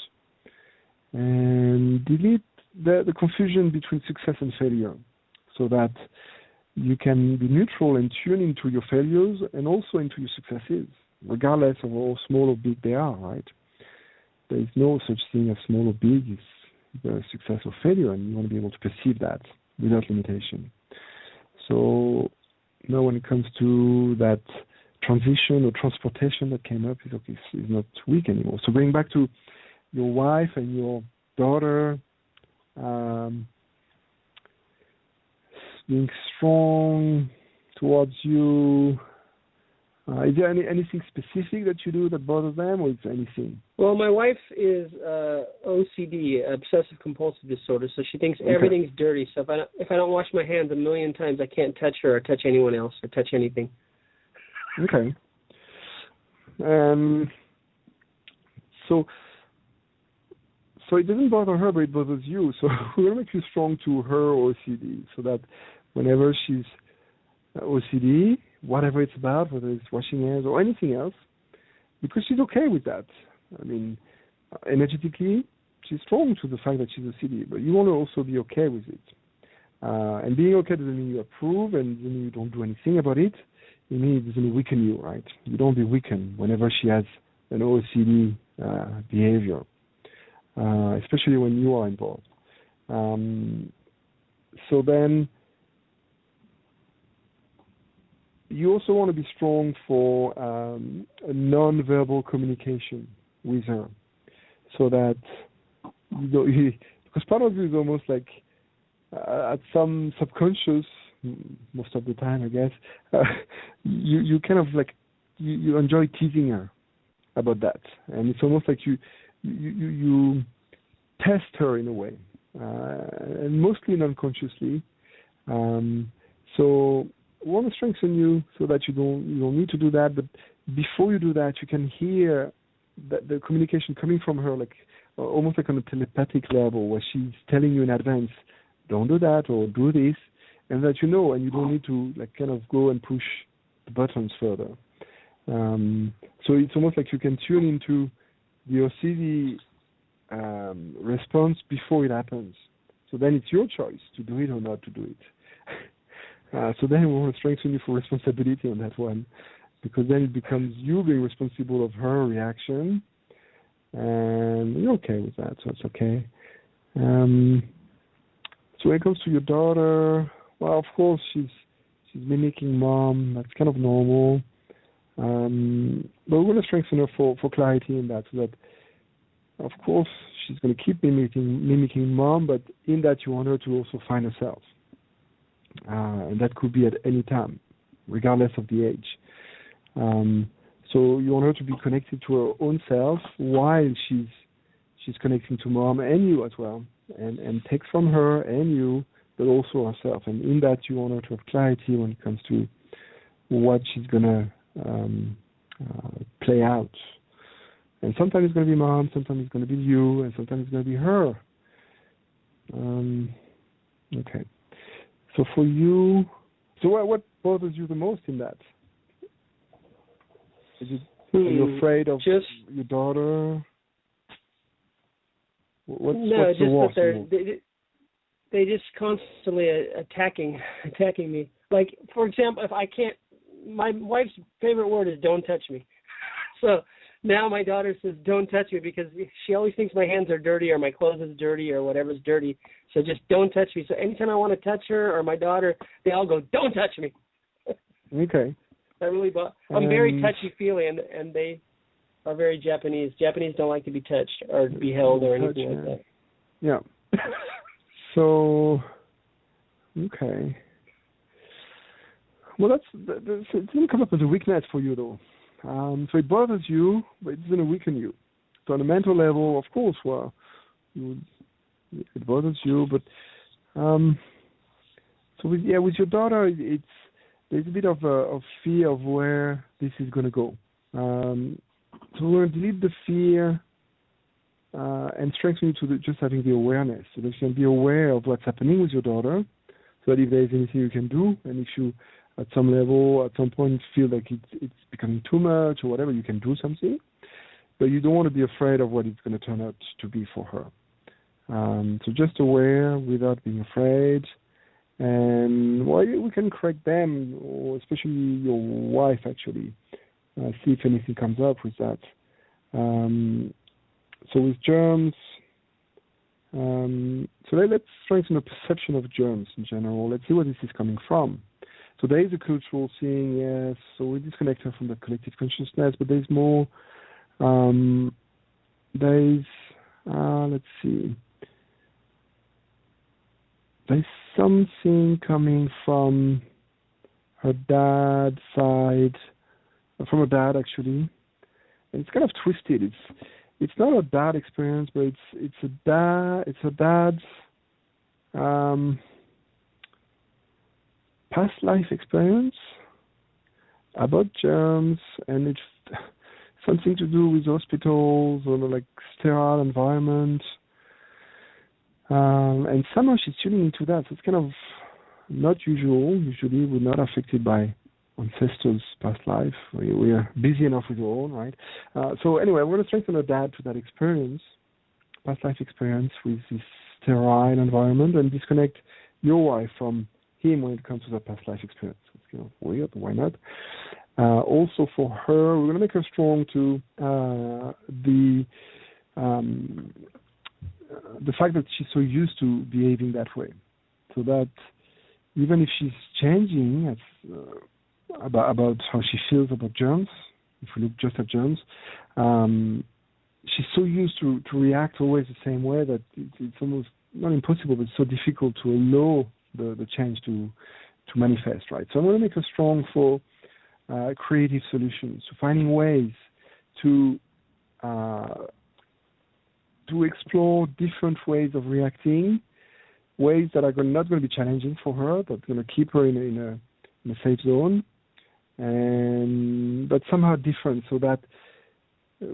and delete the confusion between success and failure, so that you can be neutral and tune into your failures and also into your successes, regardless of how small or big they are, right? There is no such thing as small or big. It's success or failure, and you want to be able to perceive that without limitation. So now when it comes to that transition or transportation that came up, is not weak anymore. So going back to your wife and your daughter, being strong towards you. Is there anything specific that you do that bothers them, or is there anything? Well, my wife is OCD, obsessive compulsive disorder, so she thinks everything's dirty. So if I don't wash my hands 1 million times, I can't touch her or touch anyone else or touch anything. Okay. So it doesn't bother her, but it bothers you. So we're going to make you strong to her OCD, so that whenever she's OCD, whatever it's about, whether it's washing hands or anything else, because she's okay with that. I mean, energetically, she's strong to the fact that she's OCD, but you want to also be okay with it. And being okay doesn't mean you approve, and doesn't mean you don't do anything about it. It means it doesn't weaken you, right? You don't be weakened whenever she has an OCD behavior, especially when you are involved. So then you also want to be strong for a non-verbal communication with her, so that because part of you is almost like at some subconscious, most of the time, I guess, you kind of like you enjoy teasing her about that, and it's almost like you test her in a way, and mostly unconsciously. So I want to strengthen you so that you don't need to do that. But before you do that, you can hear that the communication coming from her, like almost like on a telepathic level, where she's telling you in advance, don't do that or do this, and that you know, and you don't need to like kind of go and push the buttons further. So it's almost like you can tune into the OCD response before it happens. So then it's your choice to do it or not to do it. So then we want to strengthen you for responsibility on that one, because then it becomes you being responsible of her reaction, and you're okay with that, so it's okay. So when it comes to your daughter, well, of course, she's mimicking mom. That's kind of normal. But we're going to strengthen her for clarity in that, so that, of course, she's going to keep mimicking mom, but in that you want her to also find herself. And that could be at any time, regardless of the age. So you want her to be connected to her own self while she's connecting to mom and you as well, and take from her and you, but also herself. And in that you want her to have clarity when it comes to what she's gonna play out. And sometimes it's gonna be mom, sometimes it's gonna be you, and sometimes it's gonna be her Okay. So for you, what bothers you the most in that? Are you afraid of your daughter? What's the worst? That they just constantly attacking me. Like, for example, if I can't, my wife's favorite word is "don't touch me." So now my daughter says "don't touch me" because she always thinks my hands are dirty or my clothes is dirty or whatever's dirty. So just don't touch me. So anytime I want to touch her or my daughter, they all go, "Don't touch me." Okay. I'm very touchy-feely, and they are very Japanese. Japanese don't like to be touched or be held or anything like that. Yeah. So, okay. Well, it didn't come up as a weakness for you, though. So it bothers you, but it doesn't weaken you. So on a mental level, of course, it bothers you, but so with your daughter, there's a bit of fear of where this is going to go. So we're going to delete the fear and strengthen you to just having the awareness, so that you can be aware of what's happening with your daughter, so that if there's anything you can do, and if you, at some level, at some point, feel like it's becoming too much or whatever, you can do something, but you don't want to be afraid of what it's going to turn out to be for her. So just aware without being afraid. And we can correct them, or especially your wife, actually, see if anything comes up with that. So with germs, so let's strengthen the perception of germs in general. Let's see where this is coming from. So there is a cultural thing, yes. So we disconnect her from the collective consciousness, but there's more. Let's see. There's something coming from her dad's side, from her dad actually, and it's kind of twisted. It's not a bad experience, but it's her dad's past life experience about germs, and it's something to do with hospitals or like sterile environment. And somehow she's tuning into that. So it's kind of not usual. Usually we're not affected by ancestors' past life. We are busy enough with our own, right? So anyway, we're going to strengthen her dad to that experience, past life experience with this sterile environment, and disconnect your wife from him when it comes to that past life experience. It's kind of weird. Why not? Also for her, we're going to make her strong to the fact that she's so used to behaving that way, so that even if she's changing about how she feels about germs, if we look just at germs, she's so used to react always the same way that it's almost not impossible, but it's so difficult to allow the change to manifest, right? So I'm going to make her strong for creative solutions, so finding ways to explore different ways of reacting, ways that are not going to be challenging for her, but going to keep her in a safe zone, but somehow different, so that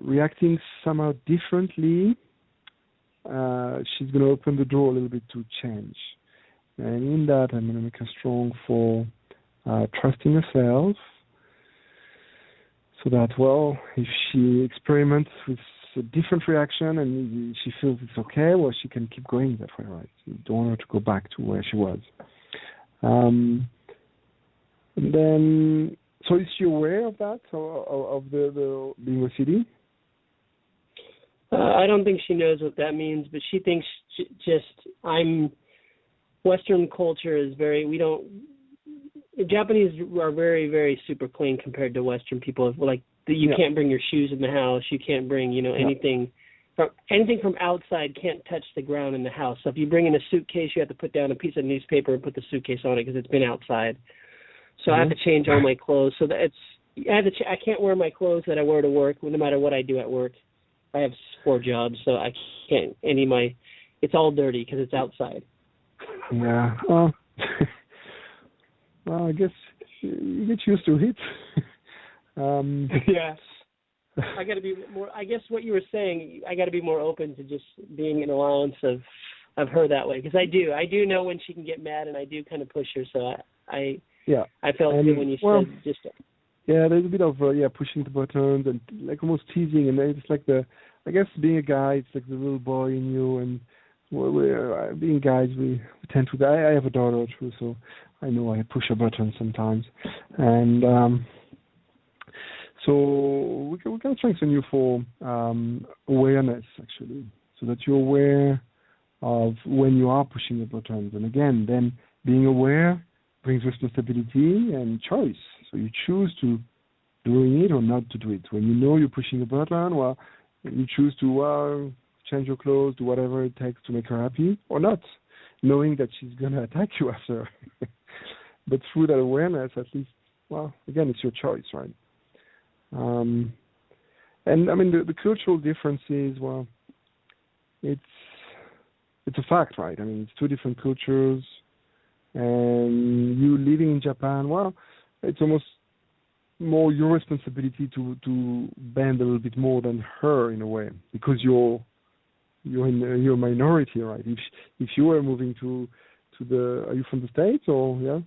reacting somehow differently, she's going to open the door a little bit to change. And in that, I'm going to make her strong for trusting herself, so that, well, if she experiments with a different reaction and she feels it's okay, well, she can keep going that way, right? You don't want her to go back to where she was. And then, so is she aware of that, of the being OCD? I don't think she knows what that means, but she thinks Western culture is Japanese are very, very super clean compared to Western people. Like, you can't bring your shoes in the house. You can't bring, anything from outside can't touch the ground in the house. So if you bring in a suitcase, you have to put down a piece of newspaper and put the suitcase on it because it's been outside. So I have to change all my clothes. So that I can't wear my clothes that I wear to work, no matter what I do at work. I have 4 jobs, so I can't it's all dirty because it's outside. Yeah. Well, I guess you get used to it. Yeah. I got to be more. I guess what you were saying, I got to be more open to just being an allowance of of her that way, because I do know when she can get mad, and I do kind of push her. So I felt good when you said just. Yeah, there's a bit of pushing the buttons and like almost teasing, and it's like I guess being a guy, it's like the little boy in you, and being guys, we tend to. I have a daughter too, so I know I push a button sometimes, and so we can strengthen you for awareness actually, so that you're aware of when you are pushing the buttons, and again, then being aware brings responsibility and choice. So you choose to doing it or not to do it. When you know you're pushing a button, well, you choose to change your clothes, do whatever it takes to make her happy, or not, knowing that she's going to attack you after. But through that awareness, at least, well, again, it's your choice, right? And I mean, the cultural differences, well, it's a fact, right? I mean, it's two different cultures, and you living in Japan, well, it's almost more your responsibility to bend a little bit more than her in a way, because you're a minority, right? If you were moving to the, are you from the States or yeah?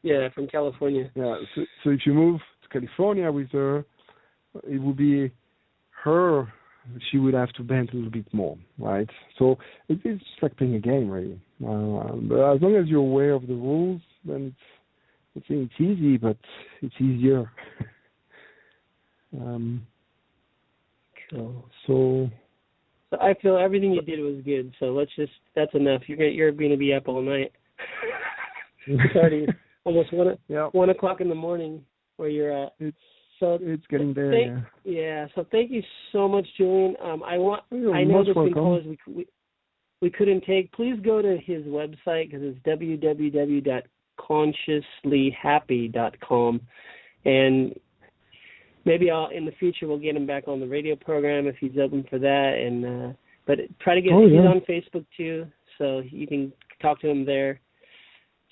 Yeah, from California. Yeah, so if you move to California with her, it would be her. She would have to bend a little bit more, right? So it's just like playing a game, really. But as long as you're aware of the rules, then it's easy, but it's easier. Cool. So I feel everything you did was good. So that's enough. You're going to be up all night. It's already almost 1 o'clock in the morning where you're at. It's getting there. So thank you so much, Julien. I know there's been callers we couldn't take. Please go to his website, because it's www.consciouslyhappy.com, and maybe in the future we'll get him back on the radio program if he's open for that. And but try to get he's on Facebook too, so you can talk to him there.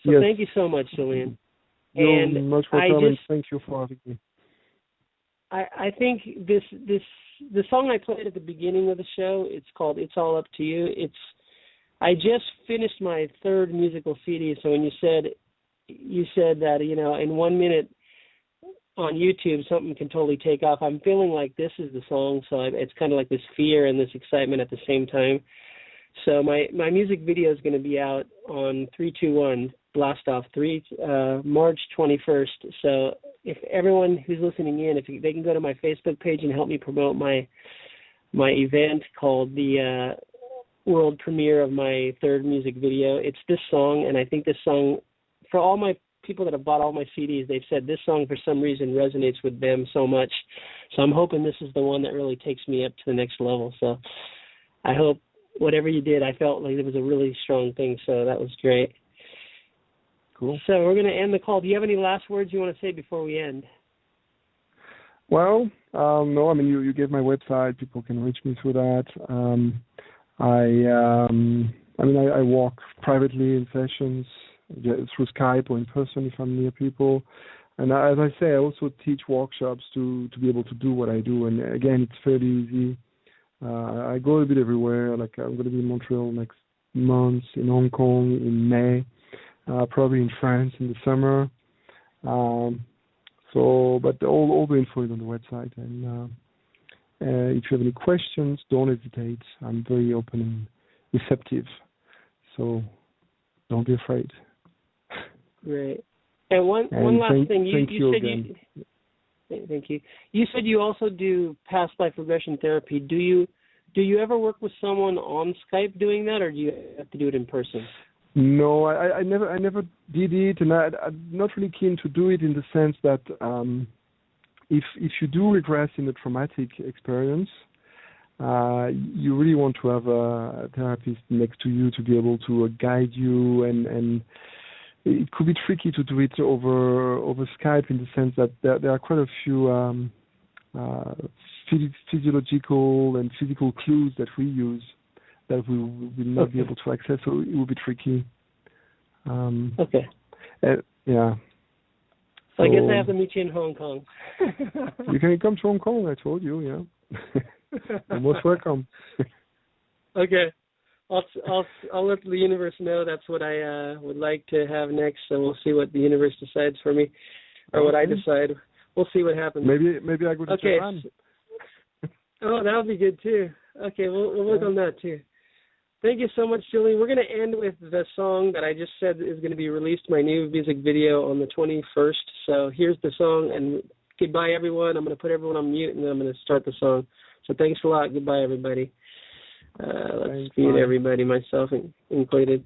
So thank you so much, Julien. You're most welcome, and thank you for having me. I think the song I played at the beginning of the show, it's called "It's All Up to You." I just finished my third musical CD, so when you said that in 1 minute on YouTube something can totally take off, I'm feeling like this is the song. So it's kind of like this fear and this excitement at the same time. So my music video is going to be out on 321 Blast Off March 21st. So if everyone who's listening in, if they can go to my Facebook page and help me promote my event called the world premiere of my third music video, it's this song. And I think this song, for all my people that have bought all my CDs, they've said this song for some reason resonates with them so much. So I'm hoping this is the one that really takes me up to the next level. So I hope whatever you did, I felt like it was a really strong thing. So that was great. Cool. So we're going to end the call. Do you have any last words you want to say before we end? Well, no, I mean, you gave my website. People can reach me through that. I walk privately in sessions through Skype or in person if I'm near people. And as I say, I also teach workshops to be able to do what I do. And again, it's fairly easy. I go a bit everywhere. Like I'm going to be in Montreal next month, in Hong Kong in May, probably in France in the summer. But all the info is on the website. And if you have any questions, don't hesitate. I'm very open and receptive. So don't be afraid. Great. And one last thing. Thank you. You said you also do past life regression therapy. Do you ever work with someone on Skype doing that, or do you have to do it in person? No, I never did it, and I'm not really keen to do it in the sense that if you do regress in a traumatic experience, you really want to have a therapist next to you to be able to guide you, and it could be tricky to do it over Skype in the sense that there are quite a few physiological and physical clues that we use that we will not be able to access, so it will be tricky. Okay. Yeah. So I guess I have to meet you in Hong Kong. You can come to Hong Kong, I told you, yeah. You're most welcome. Okay. I'll let the universe know that's what I would like to have next, so we'll see what the universe decides for me, or what I decide. We'll see what happens. Maybe I go to Japan. Oh, that would be good too. Okay, we'll work on that too. Thank you so much, Julie. We're going to end with the song that I just said is going to be released, my new music video on the 21st. So here's the song, and goodbye, everyone. I'm going to put everyone on mute, and then I'm going to start the song. So thanks a lot. Goodbye, everybody. Let's mute everybody, myself included.